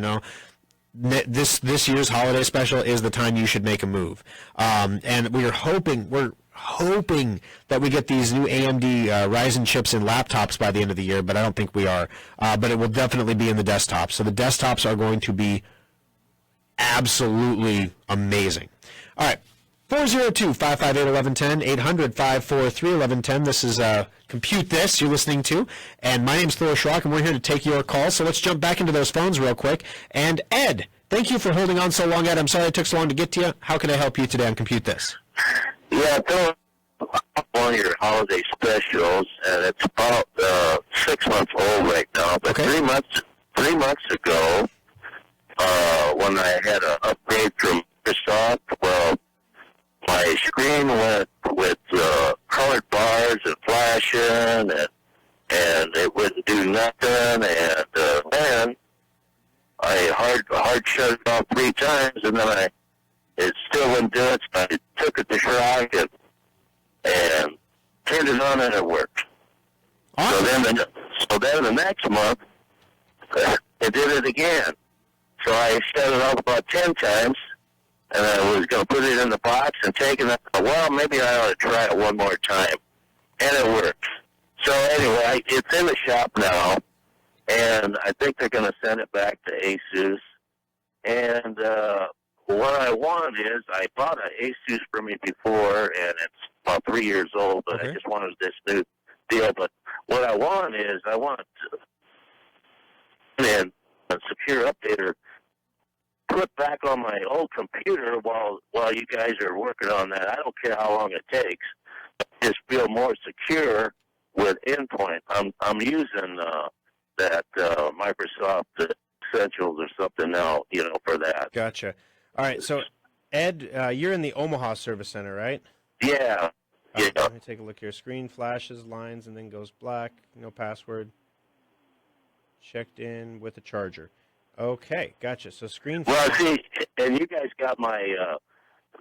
This year's holiday special is the time you should make a move. And we're hoping that we get these new AMD Ryzen chips in laptops by the end of the year, but I don't think we are. But it will definitely be in the desktops. So the desktops are going to be absolutely amazing. All right. 402-558-1110, 800-543-1110. This is Compute This you're listening to. And my name's Thor Schrock, and we're here to take your calls. So let's jump back into those phones real quick. And Ed, thank you for holding on so long, Ed. I'm sorry it took so long to get to you. How can I help you today on Compute This? Yeah, Thor, one of your holiday specials, and it's about 6 months old right now. But okay. 3 months ago, when I had an upgrade from Microsoft, well, my screen went with colored bars and flashing, and it wouldn't do nothing. And then I hard shut it off 3 times, and then it still wouldn't do it. So I took it to Schrock and turned it on, and it worked. Awesome. So then the next month, it did it again. So I shut it off about 10 times. And I was going to put it in the box and take it. Well, maybe I ought to try it one more time. And it works. So anyway, it's in the shop now. And I think they're going to send it back to Asus. And what I want is, I bought an Asus from me before, and it's about 3 years old, but I just wanted this new deal. But what I want is, I want a secure updater put back on my old computer while you guys are working on that. I don't care how long it takes. I just feel more secure with Endpoint. I'm using that Microsoft Essentials or something now, for that. Gotcha. All right, so Ed, you're in the Omaha Service Center, right? Yeah. Right, let me take a look here. Screen flashes, lines, and then goes black. No password. Checked in with a charger. Okay, gotcha. So screen. Well, see, and you guys got my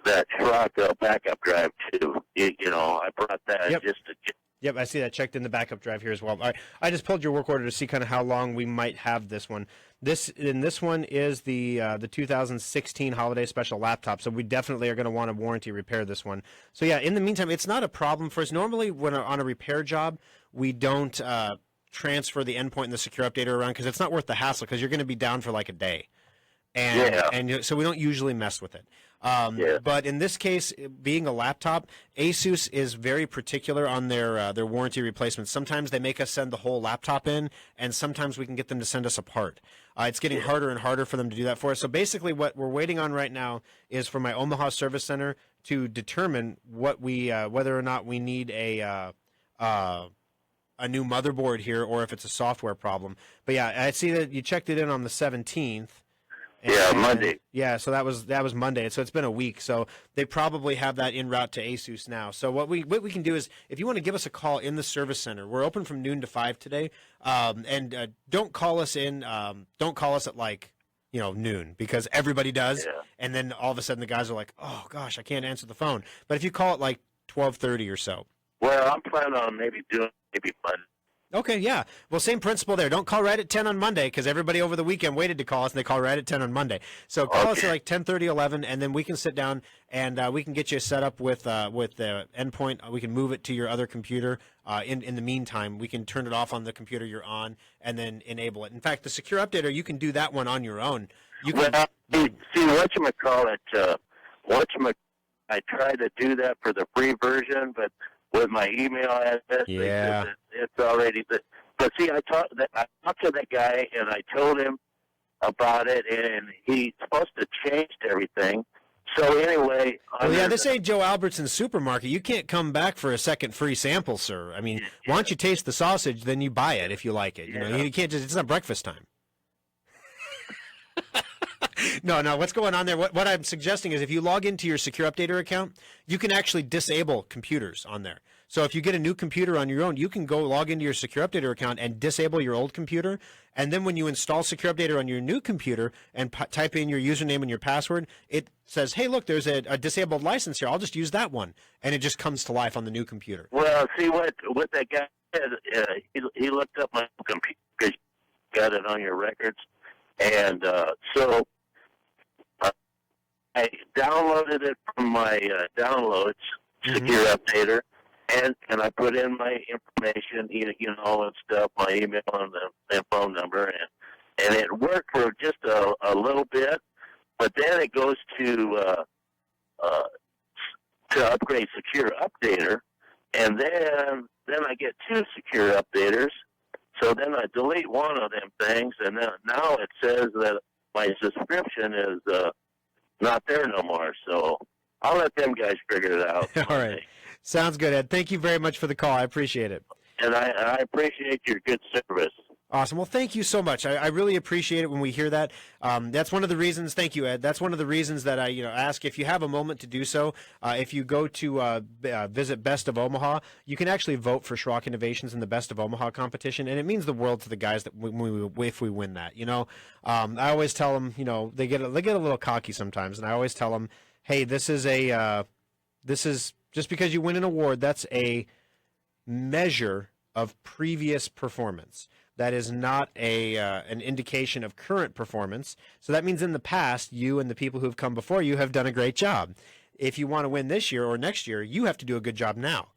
that Schrock backup drive too. I brought that just to. Yep, I see that checked in the backup drive here as well. All right, I just pulled your work order to see kind of how long we might have this one. This one is the 2016 holiday special laptop, so we definitely are going to want to warranty repair this one. So yeah, in the meantime, it's not a problem for us. Normally, when on a repair job, we don't transfer the endpoint and the secure updater around because it's not worth the hassle because you're going to be down for like a day. And so we don't usually mess with it. But in this case, being a laptop, Asus is very particular on their warranty replacements. Sometimes they make us send the whole laptop in, and sometimes we can get them to send us a part. It's getting harder and harder for them to do that for us. So basically what we're waiting on right now is for my Omaha Service Center to determine what whether or not we need a new motherboard here or if it's a software problem. But yeah, I see that you checked it in on the 17th. Yeah, Monday. Yeah, so that was Monday. So it's been a week. So they probably have that en route to ASUS now. So what we can do is, if you want to give us a call in the service center, we're open from noon to 5 today. And don't call us in. Don't call us at like noon, because everybody does. Yeah. And then all of a sudden the guys are like, oh gosh, I can't answer the phone. But if you call it like 12:30 or so. Well, I'm planning on maybe Monday. Okay, yeah. Well, same principle there. Don't call right at 10 on Monday, because everybody over the weekend waited to call us, and they call right at 10 on Monday. So call us at like 10:30, 11, and then we can sit down and we can get you set up with the endpoint. We can move it to your other computer. In the meantime, we can turn it off on the computer you're on and then enable it. In fact, the Secure Updater, you can do that one on your own. You can, See, whatchamacallit, I tried to do that for the free version, but with my email address, Yeah. it's already. But see, I talked to that guy, and I told him about it, and he's supposed to change everything. So anyway, well, yeah, this ain't Joe Albertson's supermarket. You can't come back for a second free sample, sir. I mean, why don't you taste the sausage, then you buy it if you like it. You can't just. It's not breakfast time. No. What's going on there? What I'm suggesting is, if you log into your Secure Updater account, you can actually disable computers on there. So if you get a new computer on your own, you can go log into your Secure Updater account and disable your old computer. And then when you install Secure Updater on your new computer and type in your username and your password, it says, hey, look, there's a disabled license here. I'll just use that one. And it just comes to life on the new computer. Well, see what that guy said. He looked up my computer because you got it on your records. And so I downloaded it from my downloads, Secure Updater, and I put in my information, and stuff, my email and phone number, and it worked for just a little bit, but then it goes to upgrade Secure Updater, and then I get 2 Secure Updaters, so then I delete one of them things, and then now it says that my subscription is not there no more, so I'll let them guys figure it out. All right. Sounds good, Ed. Thank you very much for the call. I appreciate it. And I appreciate your good service. Awesome. Well, thank you so much. I really appreciate it when we hear that. That's one of the reasons. Thank you, Ed. That's one of the reasons that I, ask if you have a moment to do so. If you go to visit Best of Omaha, you can actually vote for Schrock Innovations in the Best of Omaha competition, and it means the world to the guys that if we win that. I always tell them, they get a little cocky sometimes, and I always tell them, hey, this is just because you win an award, that's a measure of previous performance. That is not an indication of current performance. So that means in the past, you and the people who have come before you have done a great job. If you want to win this year or next year, you have to do a good job now.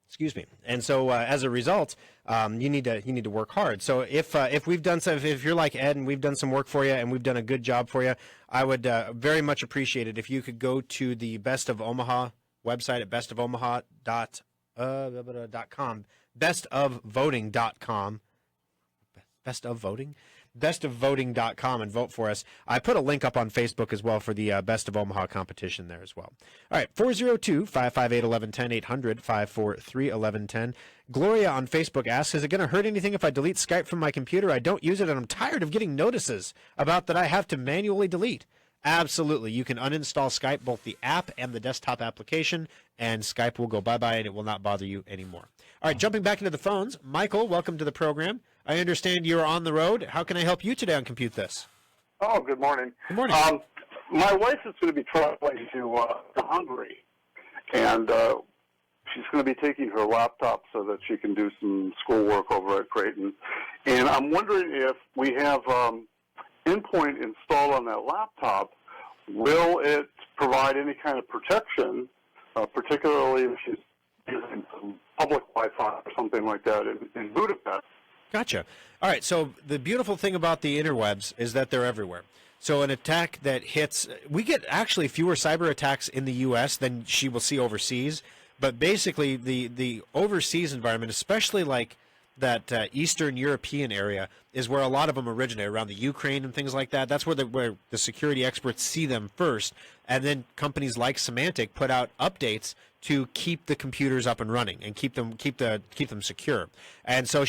Excuse me. And so as a result, you need to work hard. So if we've done some, if you're like Ed and we've done some work for you and we've done a good job for you, I would very much appreciate it if you could go to the Best of Omaha website at bestofomaha.com. bestofvoting.com. bestofvoting.com and vote for us. I put a link up on Facebook as well for the Best of Omaha competition there as well. All right, 402-558-1110, 800-543-1110. Gloria on Facebook asks, is it going to hurt anything if I delete Skype from my computer? I don't use it, and I'm tired of getting notices about that I have to manually delete. Absolutely. You can uninstall Skype, both the app and the desktop application, and Skype will go bye-bye, and it will not bother you anymore. All right, jumping back into the phones. Michael, welcome to the program. I understand you're on the road. How can I help you today on Compute This? Oh, good morning. Good morning. My wife is going to be traveling to Hungary, and she's going to be taking her laptop so that she can do some schoolwork over at Creighton. And I'm wondering if we have endpoint installed on that laptop, will it provide any kind of protection, particularly if she's using some public Wi-Fi or something like that in Budapest? Gotcha. All right, so the beautiful thing about the interwebs is that they're everywhere. So an attack that hits, we get actually fewer cyber attacks in the U.S. than she will see overseas, but basically the overseas environment, especially like that Eastern European area, is where a lot of them originate, around the Ukraine and things like that. That's where the security experts see them first, and then companies like Symantec put out updates to keep the computers up and running and keep them secure. And so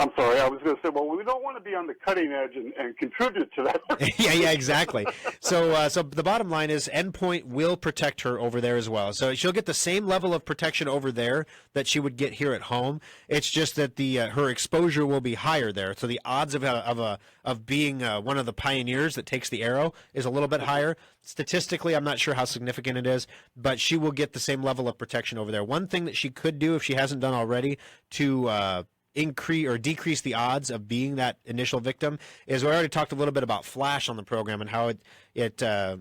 I'm sorry, I was going to say, well, we don't want to be on the cutting edge and contribute to that. yeah, exactly. So the bottom line is Endpoint will protect her over there as well. So she'll get the same level of protection over there that she would get here at home. It's just that her exposure will be higher there. So the odds of being one of the pioneers that takes the arrow is a little bit higher. Statistically, I'm not sure how significant it is, but she will get the same level of protection over there. One thing that she could do, if she hasn't done already, to increase or decrease the odds of being that initial victim is, we already talked a little bit about Flash on the program and how it a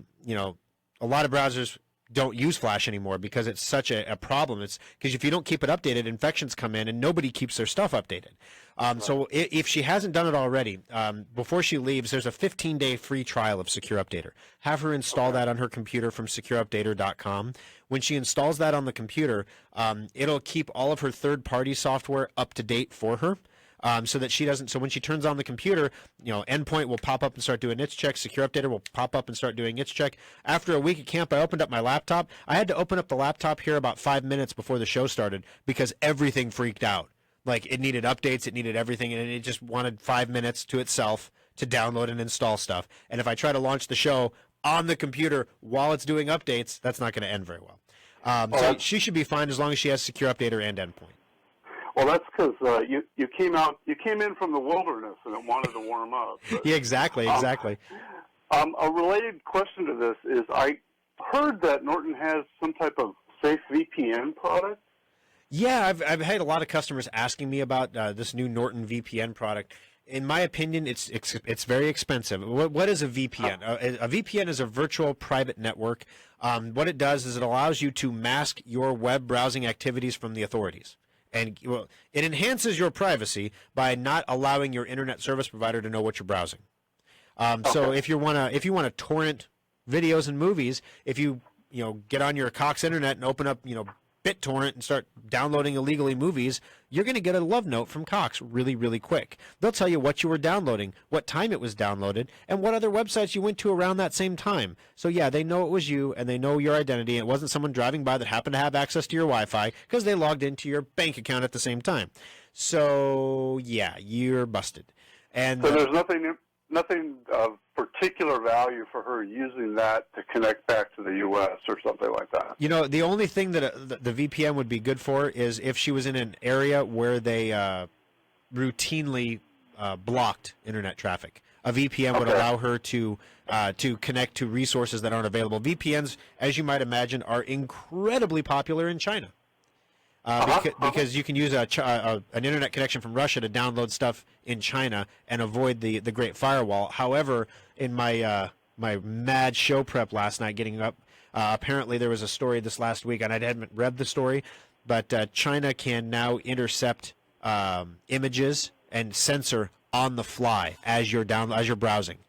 lot of browsers don't use Flash anymore because it's such a problem. It's because if you don't keep it updated, infections come in and nobody keeps their stuff updated. So if she hasn't done it already, before she leaves, there's a 15-day free trial of Secure Updater. Have her install that on her computer from secureupdater.com. When she installs that on the computer, it'll keep all of her third-party software up to date for her. So that she doesn't. So when she turns on the computer, Endpoint will pop up and start doing its check. Secure Updater will pop up and start doing its check. After a week at camp, I opened up my laptop. I had to open up the laptop here about 5 minutes before the show started because everything freaked out. Like, it needed updates, it needed everything, and it just wanted 5 minutes to itself to download and install stuff. And if I try to launch the show on the computer while it's doing updates, that's not going to end very well. So she should be fine as long as she has Secure Updater and Endpoint. Well, that's because you came in from the wilderness and it wanted to warm up. But, yeah, exactly. A related question to this is, I heard that Norton has some type of safe VPN product. Yeah, I've had a lot of customers asking me about this new Norton VPN product. In my opinion, it's very expensive. What is a VPN? A VPN is a virtual private network. What it does is it allows you to mask your web browsing activities from the authorities. And it enhances your privacy by not allowing your internet service provider to know what you're browsing. So if you want to torrent videos and movies, if you get on your Cox internet and open up BitTorrent and start downloading illegally movies, you're going to get a love note from Cox really, really quick. They'll tell you what you were downloading, what time it was downloaded, and what other websites you went to around that same time. So yeah, they know it was you, and they know your identity. It wasn't someone driving by that happened to have access to your Wi-Fi because they logged into your bank account at the same time. So yeah, you're busted. And so there's nothing of particular value for her using that to connect back to the U.S. or something like that. The only thing that the VPN would be good for is if she was in an area where they routinely blocked internet traffic. A VPN would allow her to connect to resources that aren't available. VPNs, as you might imagine, are incredibly popular in China. Because you can use an internet connection from Russia to download stuff in China and avoid the Great Firewall. However, in my mad show prep last night, getting up, apparently there was a story this last week, and I hadn't read the story, but China can now intercept images and censor on the fly as you're browsing.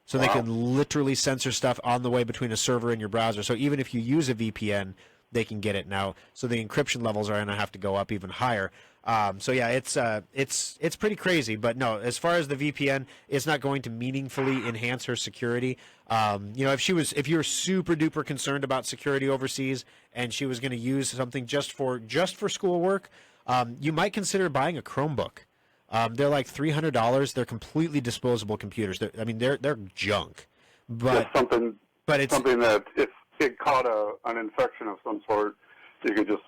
So they can literally censor stuff on the way between a server and your browser. So even if you use a VPN, they can get it now. So the encryption levels are going to have to go up even higher. So yeah, it's pretty crazy. But no, as far as the VPN, it's not going to meaningfully enhance her security. If you were super duper concerned about security overseas and she was going to use something just for schoolwork, you might consider buying a Chromebook. They're like $300. They're completely disposable computers. They're junk. But something that if it caught an infection of some sort, you could just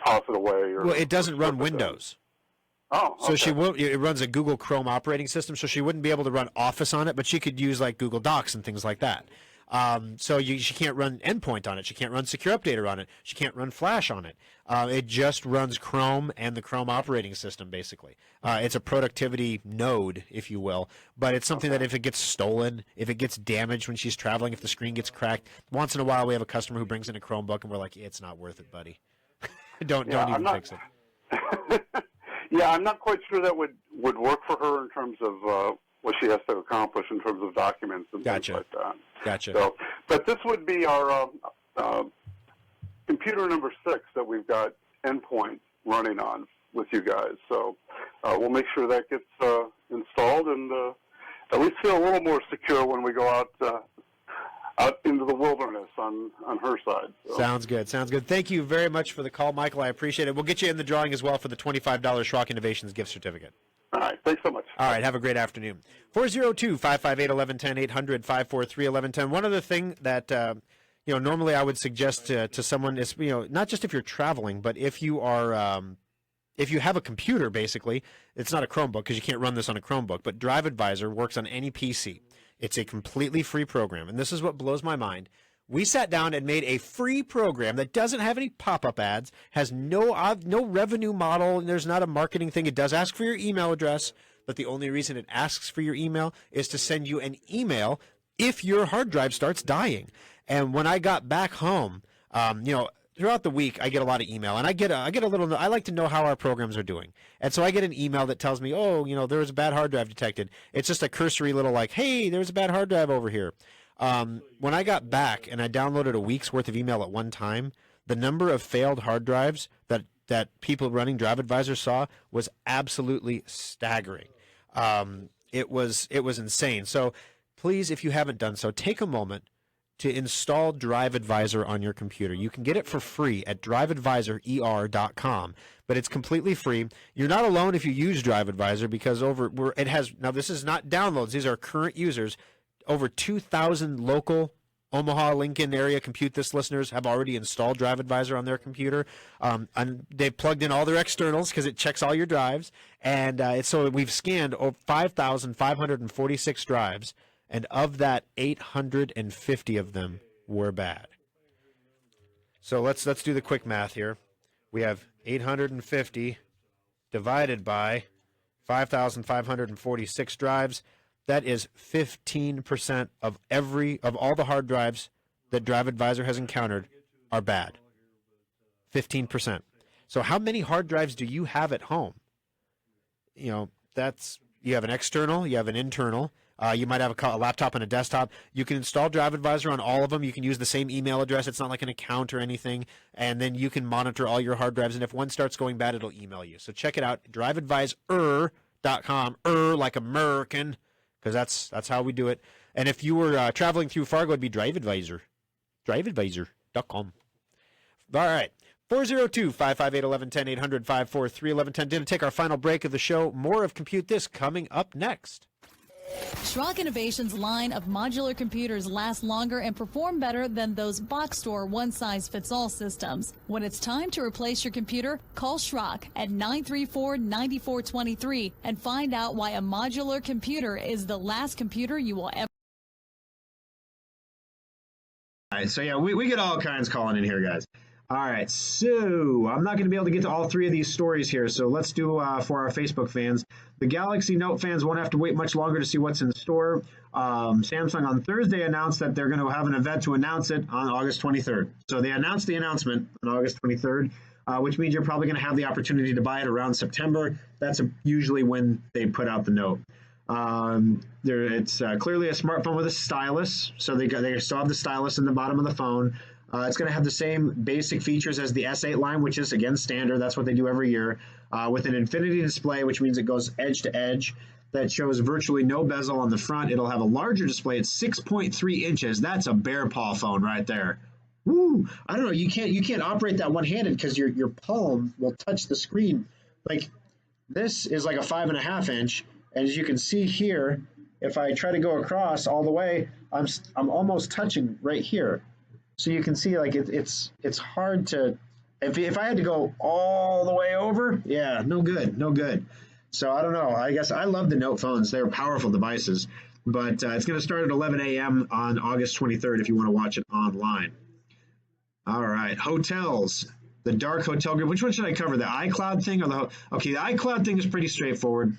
toss it away. Well, it doesn't run Windows. Oh, okay. So she won't. It runs a Google Chrome operating system, so she wouldn't be able to run Office on it, but she could use like Google Docs and things like that. She can't run Endpoint on it. She can't run Secure Updater on it. She can't run Flash on it. It just runs Chrome and the Chrome operating system, basically. It's a productivity node, if you will, but it's something that if it gets stolen, if it gets damaged when she's traveling, if the screen gets cracked, once in a while we have a customer who brings in a Chromebook and we're like, it's not worth it, buddy. Don't even fix it. Yeah, I'm not quite sure that would work for her in terms of what she has to accomplish in terms of documents and things like that. Gotcha. So, but this would be our computer number 6 that we've got Endpoint running on with you guys. So we'll make sure that gets installed and at least feel a little more secure when we go out into the wilderness on her side. So. Sounds good. Thank you very much for the call, Michael. I appreciate it. We'll get you in the drawing as well for the $25 Schrock Innovations gift certificate. All right. Thanks so much. All right, have a great afternoon. 402-558-1110, 800-543-1110. One other thing that normally I would suggest to someone is, not just if you're traveling, but if you are if you have a computer, basically, it's not a Chromebook because you can't run this on a Chromebook, but Drive Advisor works on any PC. It's a completely free program, and this is what blows my mind. We sat down and made a free program that doesn't have any pop-up ads, has no revenue model, and there's not a marketing thing. It does ask for your email address, but the only reason it asks for your email is to send you an email if your hard drive starts dying. And when I got back home, throughout the week I get a lot of email, and I get a little. I like to know how our programs are doing, and so I get an email that tells me, there was a bad hard drive detected. It's just a cursory little like, hey, there's a bad hard drive over here. When I got back and I downloaded a week's worth of email at one time, the number of failed hard drives that people running Drive Advisor saw was absolutely staggering. It was insane. So please, if you haven't done so, take a moment to install Drive Advisor on your computer. You can get it for free at driveadvisor.com, but it's completely free. You're not alone if you use Drive Advisor because now this is not downloads. These are current users. Over 2,000 local Omaha, Lincoln area Compute This listeners have already installed Drive Advisor on their computer. And they've plugged in all their externals because it checks all your drives. And so we've scanned 5,546 drives, and of that, 850 of them were bad. So let's do the quick math here. We have 850 divided by 5,546 drives. That is 15% of all the hard drives that Drive Advisor has encountered are bad. 15%. So how many hard drives do you have at home? You have an external, you have an internal. You might have a laptop and a desktop. You can install Drive Advisor on all of them. You can use the same email address. It's not like an account or anything. And then you can monitor all your hard drives. And if one starts going bad, it'll email you. So check it out, driveadvisor.com, like American, because that's how we do it. And if you were traveling through Fargo, it'd be Drive Advisor, driveadvisor.com. All right, 402-558-1110, 800-543-1110. Going to take our final break of the show. More of Compute This coming up next. Schrock Innovations line of modular computers last longer and perform better than those box store one-size-fits-all systems. When it's time to replace your computer, call Schrock at 934-9423 and find out why a modular computer is the last computer you will ever. All right, so yeah, we get all kinds calling in here, guys. All right, so I'm not going to be able to get to all three of these stories here, so let's do for our Facebook fans. The Galaxy Note fans won't have to wait much longer to see what's in store. Samsung on Thursday announced that they're going to have an event to announce it on August 23rd. So they announced the announcement on August 23rd, which means you're probably going to have the opportunity to buy it around September. That's usually when they put out the Note. It's clearly a smartphone with a stylus, so they still have the stylus in the bottom of the phone. It's going to have the same basic features as the S8 line, which is, again, standard. That's what they do every year. With an infinity display, which means it goes edge to edge. That shows virtually no bezel on the front. It'll have a larger display. It's 6.3 inches. That's a bear paw phone right there. Woo! I don't know. You can't operate that one-handed because your palm will touch the screen. Like, this is like a 5.5 inch. And as you can see here, if I try to go across all the way, I'm almost touching right here. So you can see, like, it's hard to, if I had to go all the way over, yeah, no good. So I don't know. I guess I love the Note phones. They're powerful devices. But it's going to start at 11 a.m. on August 23rd if you want to watch it online. All right, hotels. The dark hotel group. Which one should I cover? The iCloud thing or the iCloud thing is pretty straightforward.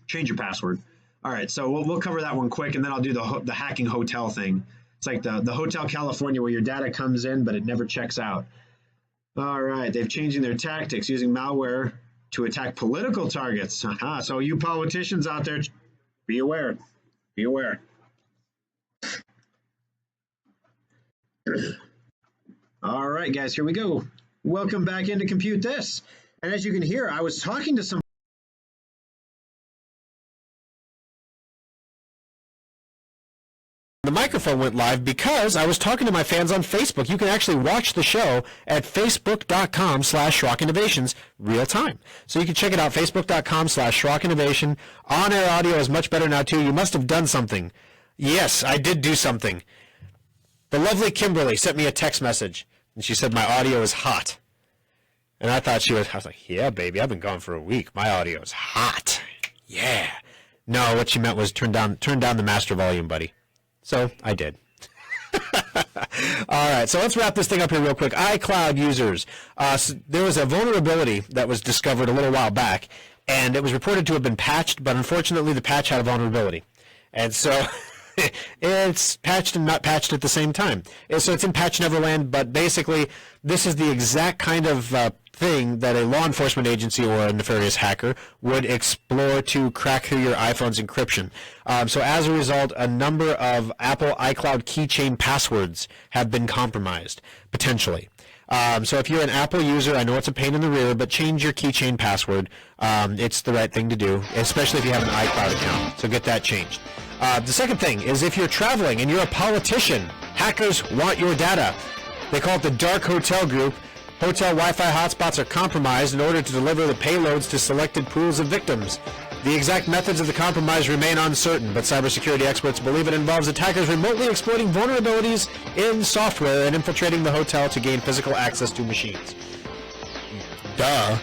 Change your password. All right, so we'll cover that one quick, and then I'll do the hacking hotel thing. It's like the Hotel California where your data comes in, but it never checks out. All right, they've changing their tactics using malware to attack political targets. So you politicians out there, be aware. Be aware. All right, guys, here we go. Welcome back into Compute This. And as you can hear, I was talking to some The microphone went live because I was talking to my fans on Facebook. You can actually watch the show at facebook.com/Schrock Innovations real time. So you can check it out, facebook.com/Schrock Innovation. On-air audio is much better now, too. You must have done something. Yes, I did do something. The lovely Kimberly sent me a text message, and she said my audio is hot. And I was like, yeah, baby, I've been gone for a week. My audio is hot. Yeah. No, what she meant was turn down the master volume, buddy. So I did. All right, so let's wrap this thing up here real quick. iCloud users, so there was a vulnerability that was discovered a little while back, and it was reported to have been patched, but unfortunately the patch had a vulnerability. And so it's patched and not patched at the same time. So it's in Patch Neverland, but basically this is the exact kind of thing that a law enforcement agency or a nefarious hacker would explore to crack through your iPhone's encryption. So as a result, a number of Apple iCloud keychain passwords have been compromised, potentially. So if you're an Apple user, I know it's a pain in the rear, but change your keychain password. It's the right thing to do, especially if you have an iCloud account. So get that changed. The second thing is if you're traveling and you're a politician, hackers want your data. They call it the dark hotel group. Hotel Wi-Fi hotspots are compromised in order to deliver the payloads to selected pools of victims. The exact methods of the compromise remain uncertain, but cybersecurity experts believe it involves attackers remotely exploiting vulnerabilities in software and infiltrating the hotel to gain physical access to machines. Duh.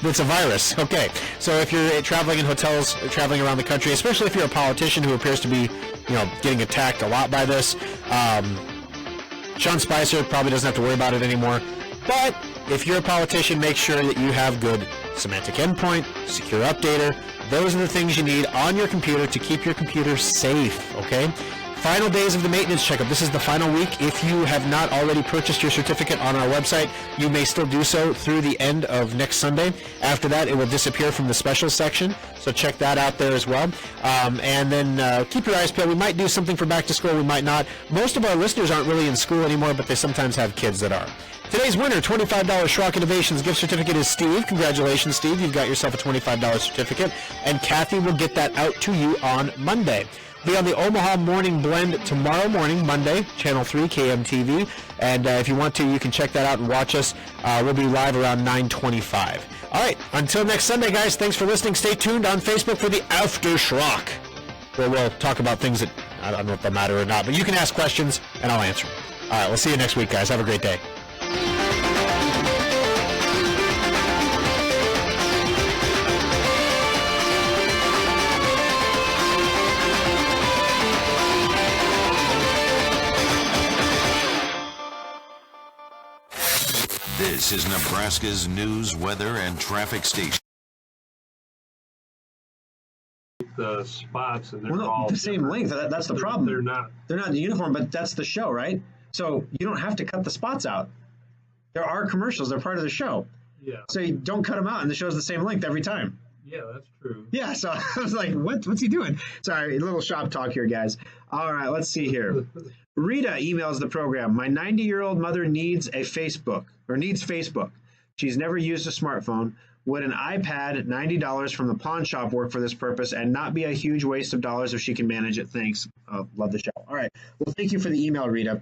It's a virus. Okay, so if you're traveling in hotels, traveling around the country, especially if you're a politician who appears to be, getting attacked a lot by this, Sean Spicer probably doesn't have to worry about it anymore. But if you're a politician, make sure that you have good semantic endpoint, secure updater. Those are the things you need on your computer to keep your computer safe, okay? Final days of the maintenance checkup. This is the final week. If you have not already purchased your certificate on our website, you may still do so through the end of next Sunday. After that, it will disappear from the special section, so check that out there as well. And then keep your eyes peeled. We might do something for back to school. We might not. Most of our listeners aren't really in school anymore, but they sometimes have kids that are. Today's winner, $25 Schrock Innovations gift certificate is Steve. Congratulations, Steve. You've got yourself a $25 certificate, and Kathy will get that out to you on Monday. Be on the Omaha Morning Blend tomorrow morning, Monday, Channel 3, KMTV. And if you want to, you can check that out and watch us. We'll be live around 9:25. All right, until next Sunday, guys, thanks for listening. Stay tuned on Facebook for the After Schrock, where we'll talk about things that I don't know if they matter or not, but you can ask questions, and I'll answer them. All right, we'll see you next week, guys. Have a great day. This is Nebraska's news, weather, and traffic station. The spots and they're all the same length. That's the problem. They're not in uniform, but that's the show, right? So you don't have to cut the spots out. There are commercials. They're part of the show. Yeah. So you don't cut them out, and the show's the same length every time. Yeah, that's true. Yeah, so I was like, what's he doing? Sorry, a little shop talk here, guys. All right, let's see here. Rita emails the program. My 90-year-old mother needs Facebook. She's never used a smartphone. Would an iPad, $90 from the pawn shop, work for this purpose and not be a huge waste of dollars if she can manage it? Thanks. Love the show. All right. Well, thank you for the email, Rita.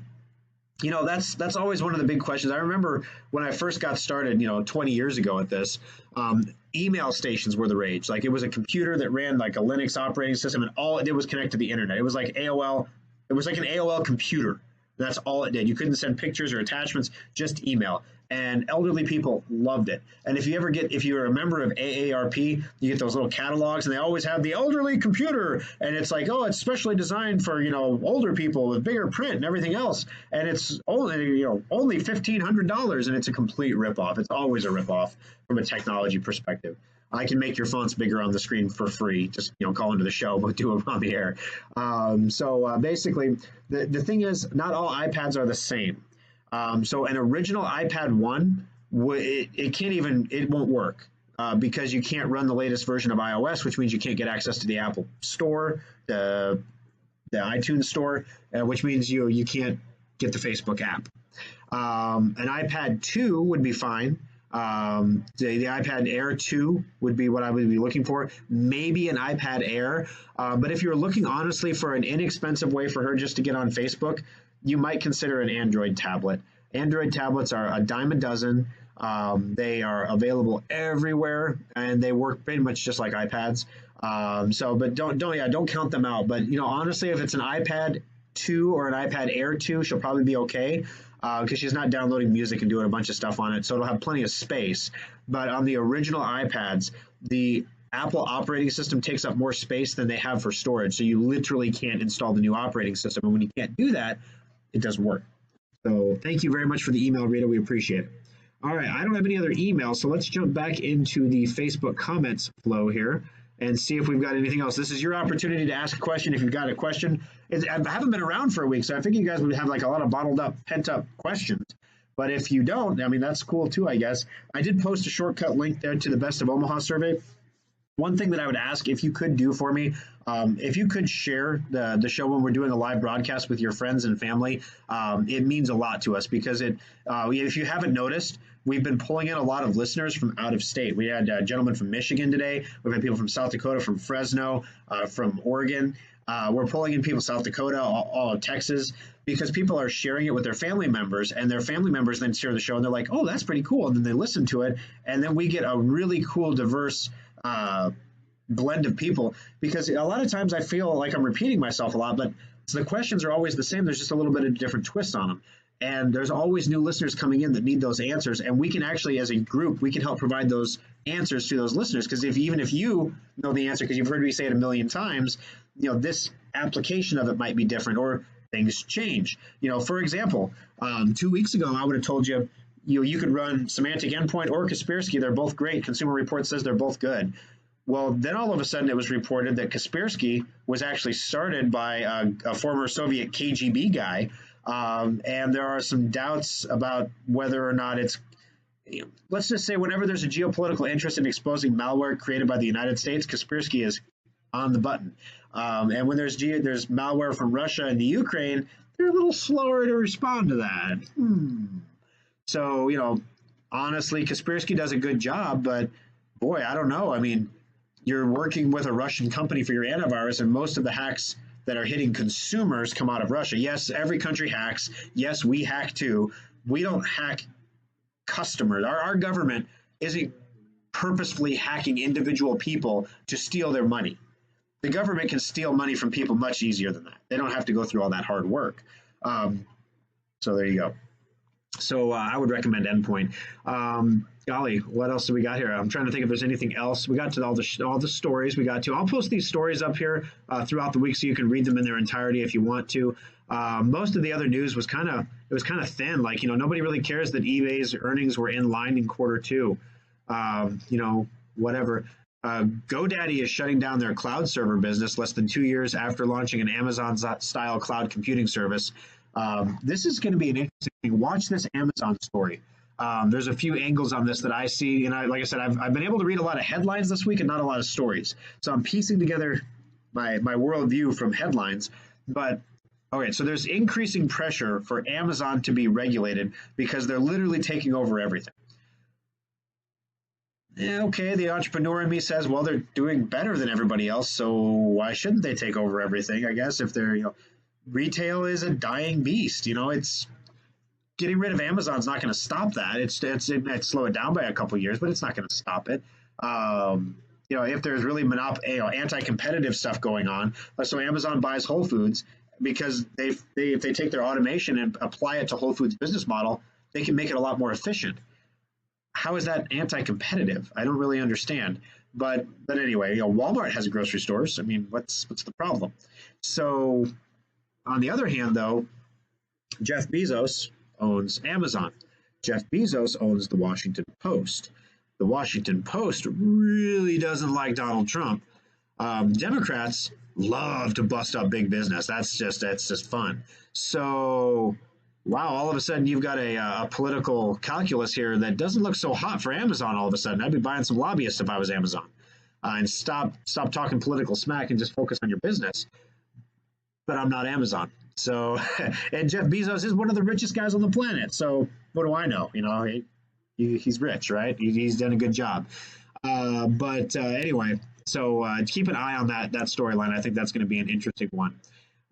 That's always one of the big questions. I remember when I first got started, 20 years ago at this, email stations were the rage. Like, it was a computer that ran like a Linux operating system, and all it did was connect to the internet. It was like AOL. It was like an AOL computer. That's all it did. You couldn't send pictures or attachments, just email. And elderly people loved it. And if you're a member of AARP, you get those little catalogs, and they always have the elderly computer. And it's like, oh, it's specially designed for, older people with bigger print and everything else. And it's only $1,500, and it's a complete ripoff. It's always a ripoff from a technology perspective. I can make your fonts bigger on the screen for free. Just, call into the show, but do it on the air. Basically, the thing is, not all iPads are the same. So an original iPad 1, it won't work because you can't run the latest version of iOS, which means you can't get access to the Apple Store, the iTunes Store, which means you can't get the Facebook app. An iPad 2 would be fine. The iPad Air 2 would be what I would be looking for. Maybe an iPad Air. But if you're looking honestly for an inexpensive way for her just to get on Facebook, you might consider an Android tablet. Android tablets are a dime a dozen. They are available everywhere, and they work pretty much just like iPads. But don't count them out. But honestly, if it's an iPad 2 or an iPad Air 2, she'll probably be okay because she's not downloading music and doing a bunch of stuff on it, so it'll have plenty of space. But on the original iPads, the Apple operating system takes up more space than they have for storage, so you literally can't install the new operating system. And when you can't do that, it doesn't work. So thank you very much for the email, Rita. We appreciate it. All right, I don't have any other emails, so let's jump back into the Facebook comments flow here and see if we've got anything else. This is your opportunity to ask a question if you've got a question. I haven't been around for a week, so I figured you guys would have like a lot of bottled up, pent up questions. But if you don't, I mean, that's cool too, I guess. I did post a shortcut link there to the Best of Omaha survey. One thing that I would ask if you could do for me, if you could share the show when we're doing a live broadcast with your friends and family, it means a lot to us because if you haven't noticed, we've been pulling in a lot of listeners from out of state. We had a gentleman from Michigan today. We've had people from South Dakota, from Fresno, from Oregon. We're pulling in people South Dakota, all of Texas, because people are sharing it with their family members, and their family members then share the show, and they're like, oh, that's pretty cool. And then they listen to it, and then we get a really cool, diverse blend of people, because a lot of times I feel like I'm repeating myself a lot, but the questions are always the same. There's just a little bit of different twist on them. And there's always new listeners coming in that need those answers. And we can actually, as a group, we can help provide those answers to those listeners. Because even if you know the answer, because you've heard me say it a million times, this application of it might be different or things change. For example, 2 weeks ago, I would have told you, you could run Semantic Endpoint or Kaspersky. They're both great. Consumer Reports says they're both good. Well, then all of a sudden it was reported that Kaspersky was actually started by a former Soviet KGB guy. And there are some doubts about whether or not it's, let's just say whenever there's a geopolitical interest in exposing malware created by the United States, Kaspersky is on the button. And when there's malware from Russia and the Ukraine, they're a little slower to respond to that. So, honestly, Kaspersky does a good job, but boy, I don't know. I mean, you're working with a Russian company for your antivirus, and most of the hacks that are hitting consumers come out of Russia. Yes, every country hacks. Yes, we hack too. We don't hack customers. Our government isn't purposefully hacking individual people to steal their money. The government can steal money from people much easier than that. They don't have to go through all that hard work. So there you go. So I would recommend Endpoint. Golly, what else do we got here? I'm trying to think if there's anything else. We got to all the stories we got to. I'll post these stories up here throughout the week so you can read them in their entirety if you want to. Most of the other news was kind of thin. Like, nobody really cares that eBay's earnings were in line in Q2. Whatever. GoDaddy is shutting down their cloud server business less than 2 years after launching an Amazon-style cloud computing service. This is going to be an interesting thing. Watch this Amazon story. There's a few angles on this that I see. Like I said, I've been able to read a lot of headlines this week and not a lot of stories. So I'm piecing together my worldview from headlines. But, okay, so there's increasing pressure for Amazon to be regulated because they're literally taking over everything. Okay, the entrepreneur in me says, well, they're doing better than everybody else, so why shouldn't they take over everything? I guess if they're, retail is a dying beast. It's getting rid of Amazon's not going to stop that. It might slow it down by a couple of years, but it's not going to stop it. If there's really anti-competitive stuff going on, so Amazon buys Whole Foods because if they take their automation and apply it to Whole Foods' business model, they can make it a lot more efficient. How is that anti-competitive? I don't really understand. But anyway, Walmart has grocery stores. I mean, what's the problem? So on the other hand, though, Jeff Bezos owns Amazon. Jeff Bezos owns the Washington Post. The Washington Post really doesn't like Donald Trump. Democrats love to bust up big business. That's just fun. So, wow, all of a sudden you've got a political calculus here that doesn't look so hot for Amazon all of a sudden. I'd be buying some lobbyists if I was Amazon. And stop talking political smack and just focus on your business. But I'm not Amazon. So, and Jeff Bezos is one of the richest guys on the planet. So what do I know? He's rich, right? He's done a good job. Anyway, so keep an eye on that storyline. I think that's going to be an interesting one.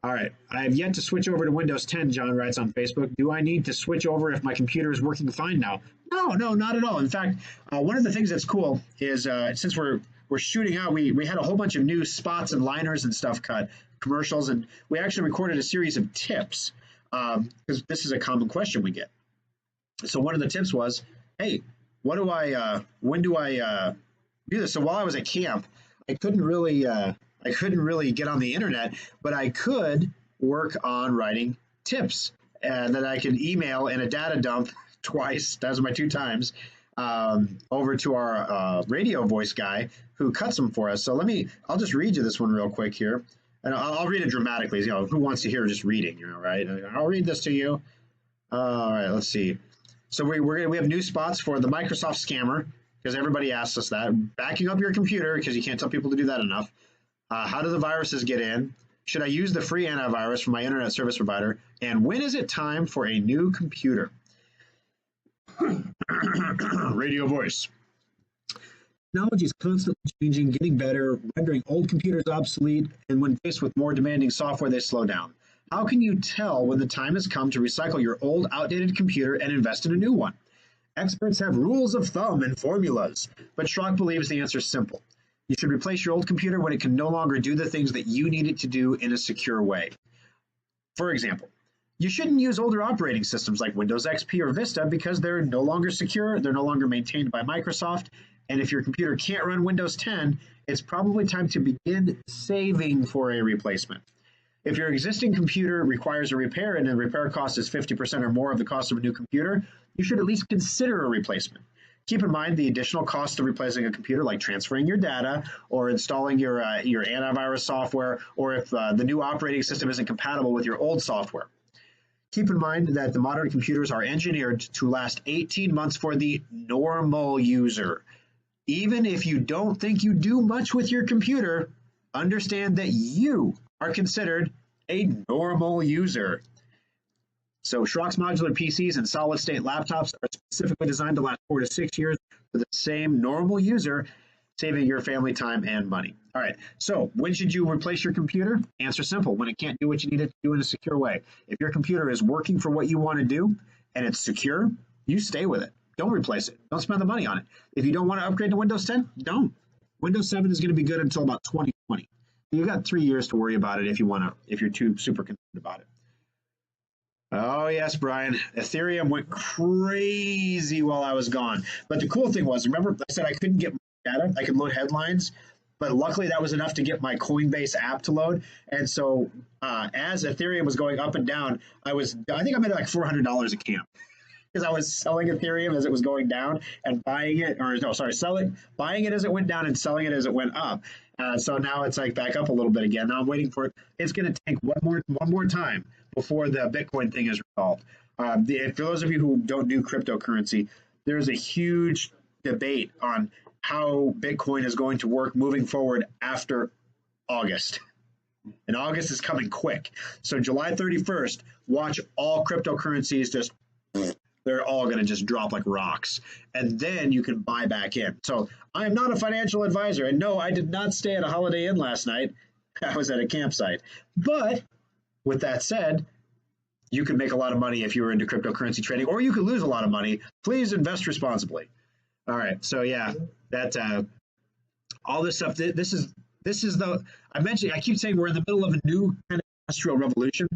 All right. I have yet to switch over to Windows 10, John writes on Facebook. Do I need to switch over if my computer is working fine now? No, not at all. In fact, one of the things that's cool is since we're shooting out, we had a whole bunch of new spots and liners and stuff cut, commercials, and we actually recorded a series of tips because this is a common question we get. So one of the tips was, hey, when do I do this? So while I was at camp, I couldn't really get on the internet, but I could work on writing tips that I could email in a data dump twice. That was my 2 times over to our radio voice guy who cuts them for us. So I'll just read you this one real quick here, and I'll read it dramatically. Who wants to hear just reading? Right? I'll read this to you. All right, let's see. So we have new spots for the Microsoft scammer because everybody asks us that. Backing up your computer because you can't tell people to do that enough. How do the viruses get in? Should I use the free antivirus from my internet service provider? And when is it time for a new computer? Radio voice. Technology is constantly changing, getting better, rendering old computers obsolete, and when faced with more demanding software, they slow down. How can you tell when the time has come to recycle your old, outdated computer and invest in a new one? Experts have rules of thumb and formulas, but Schrock believes the answer is simple. You should replace your old computer when it can no longer do the things that you need it to do in a secure way. For example, you shouldn't use older operating systems like Windows XP or Vista because they're no longer secure, they're no longer maintained by Microsoft, and if your computer can't run Windows 10, it's probably time to begin saving for a replacement. If your existing computer requires a repair and the repair cost is 50% or more of the cost of a new computer, you should at least consider a replacement. Keep in mind the additional cost of replacing a computer, like transferring your data or installing your antivirus software, or if the new operating system isn't compatible with your old software. Keep in mind that the modern computers are engineered to last 18 months for the normal user. Even if you don't think you do much with your computer, understand that you are considered a normal user. So Schrock's modular PCs and solid-state laptops are specifically designed to last 4 to 6 years for the same normal user, saving your family time and money. All right, so when should you replace your computer? Answer simple, when it can't do what you need it to do in a secure way. If your computer is working for what you want to do and it's secure, you stay with it. Don't replace it. Don't spend the money on it. If you don't want to upgrade to Windows 10, don't. Windows 7 is going to be good until about 2020. You've got 3 years to worry about it if you're too super concerned about it. Oh, yes, Brian. Ethereum went crazy while I was gone. But the cool thing was, remember I said I couldn't get data? I could load headlines, but luckily that was enough to get my Coinbase app to load. And so as Ethereum was going up and down, I think I made like $400 a camp because I was selling Ethereum as it was going down and buying it as it went down and selling it as it went up. So now it's like back up a little bit again. Now I'm waiting for it. It's going to take one more time before the Bitcoin thing is resolved. For those of you who don't do cryptocurrency, there's a huge debate on how Bitcoin is going to work moving forward after August. And August is coming quick. So July 31st, watch all cryptocurrencies they're all going to just drop like rocks. And then you can buy back in. So I am not a financial advisor. And no, I did not stay at a Holiday Inn last night. I was at a campsite. But with that said, you can make a lot of money if you were into cryptocurrency trading, or you could lose a lot of money. Please invest responsibly. All right. So yeah, that all this stuff. This is I keep saying we're in the middle of a new kind of industrial revolution.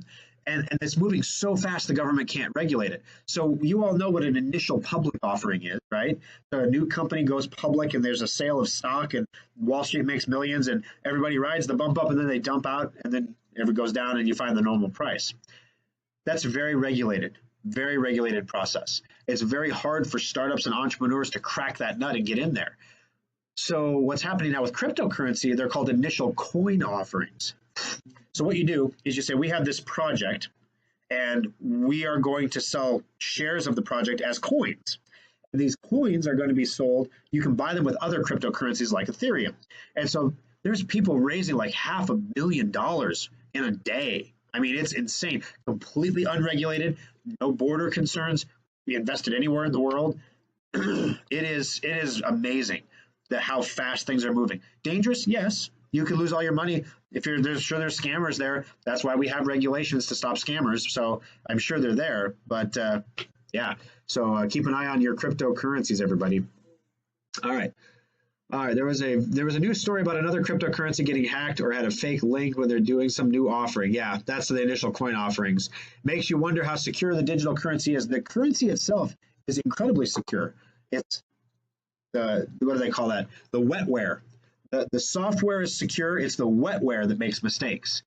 And it's moving so fast the government can't regulate it. So you all know what an initial public offering is, right? So a new company goes public and there's a sale of stock and Wall Street makes millions and everybody rides the bump up and then they dump out and then it goes down and you find the normal price. That's a very regulated process. It's very hard for startups and entrepreneurs to crack that nut and get in there. So what's happening now with cryptocurrency, they're called initial coin offerings. So what you do is you say, we have this project and we are going to sell shares of the project as coins. And these coins are going to be sold. You can buy them with other cryptocurrencies like Ethereum. And so there's people raising like $500 million in a day. I mean, it's insane, completely unregulated, no border concerns, be invested anywhere in the world. it is amazing that how fast things are moving. Dangerous, yes. You could lose all your money if there's scammers there. That's why we have regulations to stop scammers. So I'm sure they're there. But yeah, so keep an eye on your cryptocurrencies, everybody. All right. There was a news story about another cryptocurrency getting hacked or had a fake link when they're doing some new offering. Yeah, that's the initial coin offerings. Makes you wonder how secure the digital currency is. The currency itself is incredibly secure. It's what do they call that? The wetware. The software is secure. It's the wetware that makes mistakes.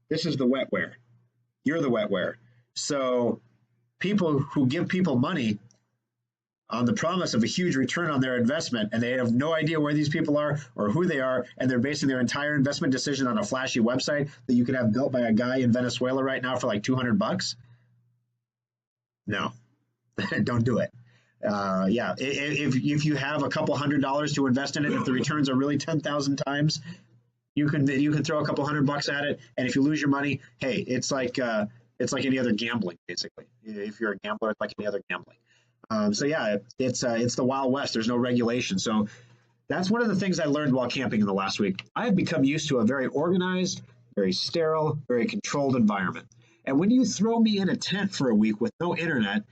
This is the wetware. You're the wetware. So people who give people money on the promise of a huge return on their investment, and they have no idea where these people are or who they are, and they're basing their entire investment decision on a flashy website that you could have built by a guy in Venezuela right now for like $200. No, don't do it. Yeah, if you have a couple $100 to invest in it, if the returns are really 10,000 times, you can throw a couple $100 at it, and if you lose your money, hey, it's like any other gambling, basically. If you're a gambler, it's like any other gambling. So yeah, it's the Wild West. There's no regulation. So that's one of the things I learned while camping in the last week. I have become used to a very organized, very sterile, very controlled environment. And when you throw me in a tent for a week with no internet,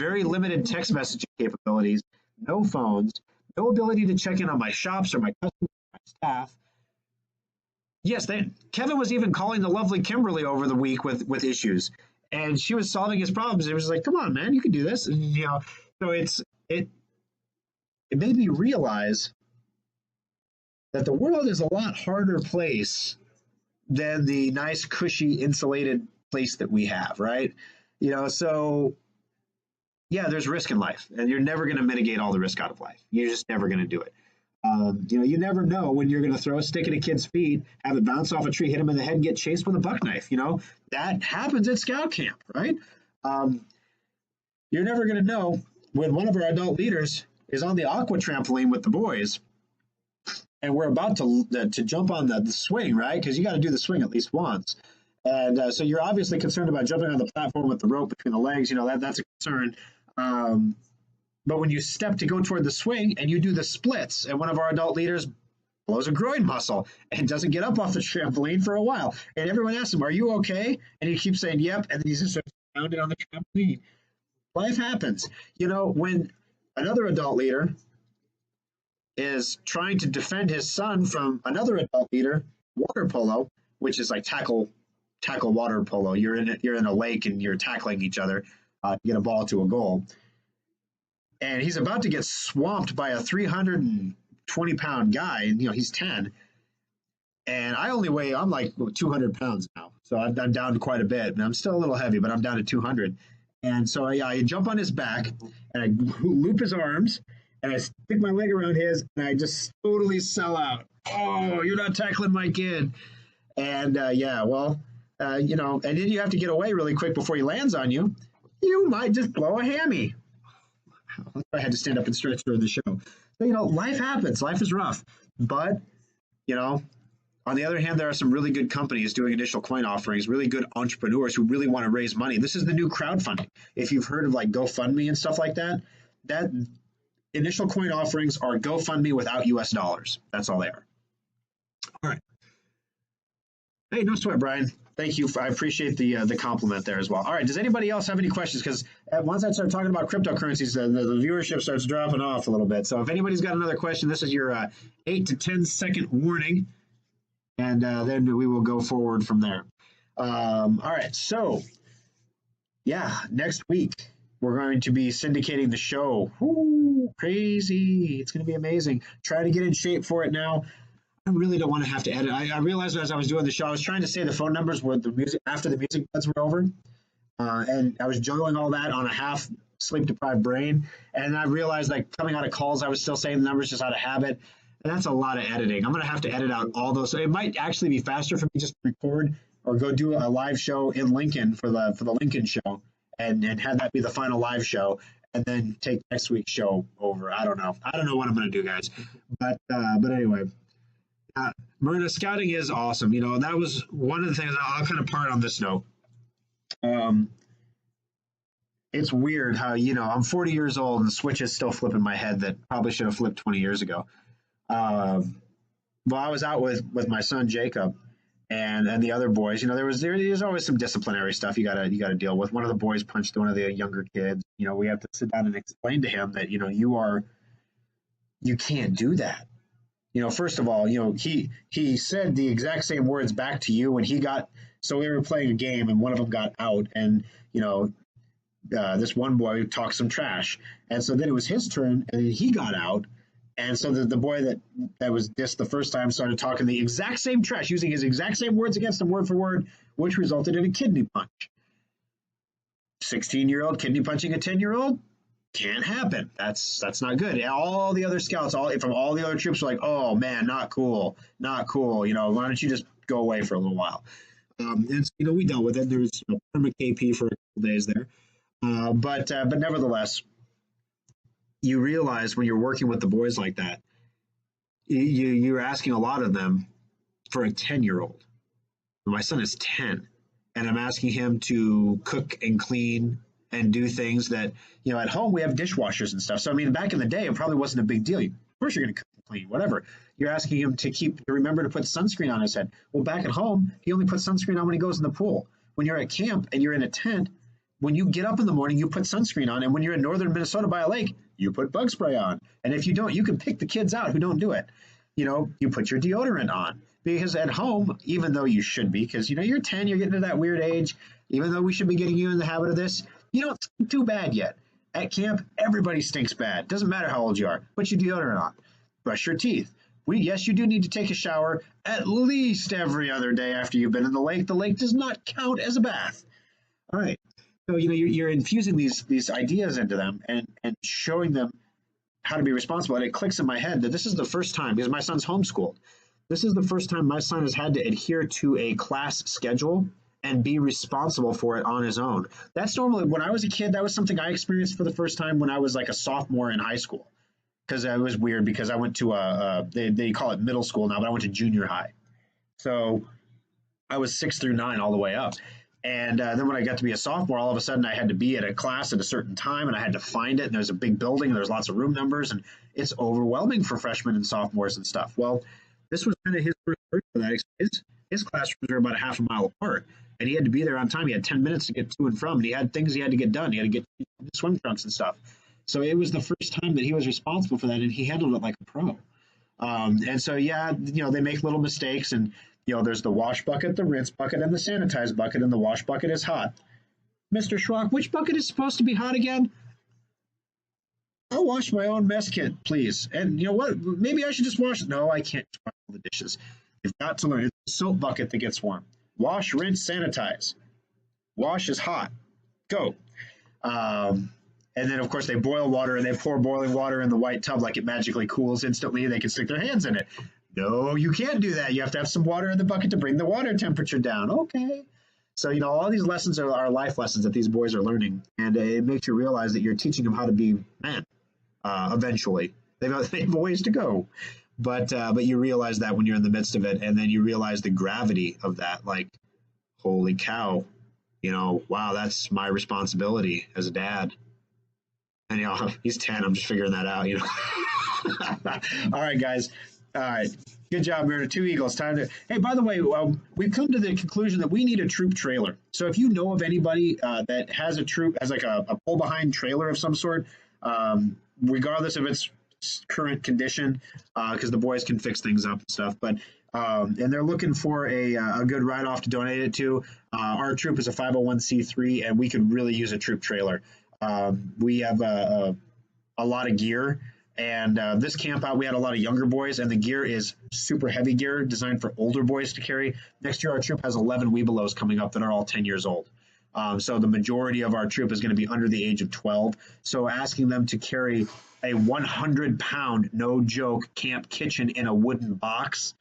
very limited text messaging capabilities, no phones, no ability to check in on my shops or my customers, my staff. Yes, Kevin was even calling the lovely Kimberly over the week with issues, and she was solving his problems. It was like, come on, man, you can do this. And, so it made me realize that the world is a lot harder place than the nice, cushy, insulated place that we have, right? So yeah, there's risk in life, and you're never going to mitigate all the risk out of life. You're just never going to do it. You never know when you're going to throw a stick at a kid's feet, have it bounce off a tree, hit him in the head, and get chased with a buck knife. That happens at scout camp, right? You're never going to know when one of our adult leaders is on the aqua trampoline with the boys, and we're about to jump on the swing, right? Because you got to do the swing at least once. And so you're obviously concerned about jumping on the platform with the rope between the legs. That's a concern. But when you step to go toward the swing and you do the splits, and one of our adult leaders blows a groin muscle and doesn't get up off the trampoline for a while, and everyone asks him, "Are you okay?" And he keeps saying, "Yep," and then he's just pounded on the trampoline. Life happens. When another adult leader is trying to defend his son from another adult leader, water polo, which is like tackle water polo. You're in a lake and you're tackling each other to get a ball to a goal. And he's about to get swamped by a 320-pound guy, and he's 10. And I'm like 200 pounds now, so I'm down quite a bit. And I'm still a little heavy, but I'm down to 200. And so I jump on his back, and I loop his arms, and I stick my leg around his, and I just totally sell out. Oh, you're not tackling my kid. And and then you have to get away really quick before he lands on you. You might just blow a hammy. I had to stand up and stretch during the show. So, life happens. Life is rough. But, on the other hand, there are some really good companies doing initial coin offerings, really good entrepreneurs who really want to raise money. This is the new crowdfunding. If you've heard of like GoFundMe and stuff like that initial coin offerings are GoFundMe without US dollars. That's all they are. All right. Hey, no sweat, Brian. Thank you. I appreciate the compliment there as well. All right. Does anybody else have any questions? Because once I start talking about cryptocurrencies, the viewership starts dropping off a little bit. So if anybody's got another question, this is your 8 to 10 second warning, and then we will go forward from there. All right. So, yeah, next week we're going to be syndicating the show. Woo, crazy. It's going to be amazing. Try to get in shape for it now. I really don't want to have to edit. I realized as I was doing the show, I was trying to say the phone numbers were the music after the music beds were over, and I was juggling all that on a half sleep-deprived brain. And I realized, like, coming out of calls, I was still saying the numbers just out of habit, and that's a lot of editing. I'm going to have to edit out all those. So it might actually be faster for me just to record or go do a live show in Lincoln for the Lincoln show, and have that be the final live show, and then take next week's show over. I don't know what I'm going to do, guys, but anyway. Marina, scouting is awesome. That was one of the things I'll kind of part on this note. it's weird how, I'm 40 years old and switches still flip in my head that probably should have flipped 20 years ago. Well, I was out with my son Jacob and the other boys. There's always some disciplinary stuff you gotta deal with. One of the boys punched one of the younger kids. We have to sit down and explain to him that you can't do that. First of all, he said the exact same words back to you when he got. So we were playing a game and one of them got out, and this one boy talked some trash, and so then it was his turn, and then he got out. And so the boy that was dissed the first time started talking the exact same trash, using his exact same words against him word for word, which resulted in a kidney punch. 16-year-old kidney punching a 10-year-old? Can't happen. That's not good. All the other scouts, from all the other troops were like, oh, man, not cool. Why don't you just go away for a little while? And so, we dealt with it. There was perma KP for a couple days there. But nevertheless, you realize when you're working with the boys like that, you're asking a lot of them for a 10-year-old. My son is 10, and I'm asking him to cook and clean and do things that, at home we have dishwashers and stuff. So, back in the day, it probably wasn't a big deal. Of course you're going to cook and clean, whatever. You're asking him to remember to put sunscreen on his head. Well, back at home, he only puts sunscreen on when he goes in the pool. When you're at camp and you're in a tent, when you get up in the morning, you put sunscreen on, and when you're in northern Minnesota by a lake, you put bug spray on. And if you don't, you can pick the kids out who don't do it. You put your deodorant on. Because at home, even though you should be, because, you're 10, you're getting to that weird age, even though we should be getting you in the habit of this, you don't stink too bad yet. At camp, everybody stinks bad. Doesn't matter how old you are. Put your deodorant on. Brush your teeth. Yes, you do need to take a shower at least every other day after you've been in the lake. The lake does not count as a bath. All right. So, you're infusing these ideas into them and showing them how to be responsible. And it clicks in my head that this is the first time, because my son's homeschooled, this is the first time my son has had to adhere to a class schedule and be responsible for it on his own. That's normally, when I was a kid, that was something I experienced for the first time when I was like a sophomore in high school. Because it was weird, because I went to they call it middle school now, but I went to junior high. So I was 6 through 9 all the way up. And then when I got to be a sophomore, all of a sudden I had to be at a class at a certain time, and I had to find it. And there's a big building, and there's lots of room numbers, and it's overwhelming for freshmen and sophomores and stuff. Well, this was kind of his first version of that. His classrooms were about a half a mile apart, and he had to be there on time. He had 10 minutes to get to and from, and he had things he had to get done. He had to get swim trunks and stuff. So it was the first time that he was responsible for that, and he handled it like a pro. And so, they make little mistakes, and there's the wash bucket, the rinse bucket, and the sanitize bucket, and the wash bucket is hot. Mr. Schrock, which bucket is supposed to be hot again? I'll wash my own mess kit, please. And you know what? Maybe I should just wash it. No, I can't wash all the dishes. You've got to learn. It's the soap bucket that gets warm. Wash, rinse, sanitize. Wash is hot. Go. And then, of course, they boil water, and they pour boiling water in the white tub like it magically cools instantly, and they can stick their hands in it. No, you can't do that. You have to have some water in the bucket to bring the water temperature down. Okay. So, all these lessons are life lessons that these boys are learning, and it makes you realize that you're teaching them how to be men eventually. They have a ways to go. But you realize that when you're in the midst of it, and then you realize the gravity of that. Like, holy cow, wow, that's my responsibility as a dad. And, he's 10. I'm just figuring that out, All right, guys. All right. Good job, Mariner. 2 Eagles. Time to. Hey, by the way, we've come to the conclusion that we need a troop trailer. So if you know of anybody that has a troop, has like a pull-behind trailer of some sort, regardless of its current condition, because the boys can fix things up and stuff, but and they're looking for a good write-off to donate it to. Our troop is a 501c3, and we could really use a troop trailer. We have a lot of gear. And this camp out, we had a lot of younger boys, and the gear is super heavy gear designed for older boys to carry. Next year, our troop has 11 Webelos coming up that are all 10 years old. So the majority of our troop is going to be under the age of 12. So asking them to carry a 100-pound, no joke, camp kitchen in a wooden box,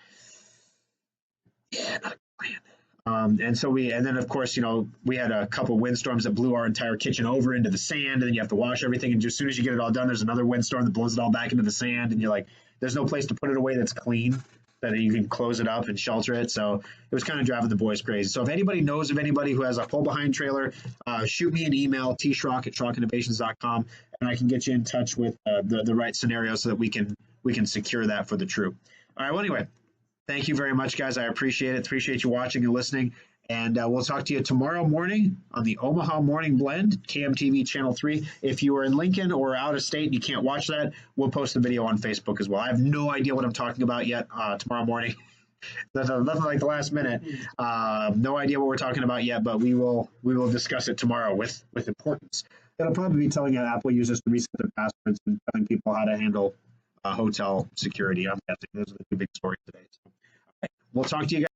not a plan. And then of course, we had a couple windstorms that blew our entire kitchen over into the sand, and then you have to wash everything. And as soon as you get it all done, there's another windstorm that blows it all back into the sand, and you're like, there's no place to put it away that's clean. that you can close it up and shelter it. So it was kind of driving the boys crazy. So if anybody knows of anybody who has a pull-behind trailer, shoot me an email, tschrock@schrockinnovations.com, and I can get you in touch with the right scenario so that we can secure that for the troop. All right. Well, anyway, thank you very much, guys. I appreciate it. Appreciate you watching and listening. And we'll talk to you tomorrow morning on the Omaha Morning Blend, KMTV Channel 3. If you are in Lincoln or out of state and you can't watch that, we'll post the video on Facebook as well. I have no idea what I'm talking about yet tomorrow morning. Nothing like the last minute. No idea what we're talking about yet, but we will discuss it tomorrow with importance. It'll probably be telling Apple users to reset their passwords and telling people how to handle hotel security. I'm guessing those are the two big stories today. So, we'll talk to you guys.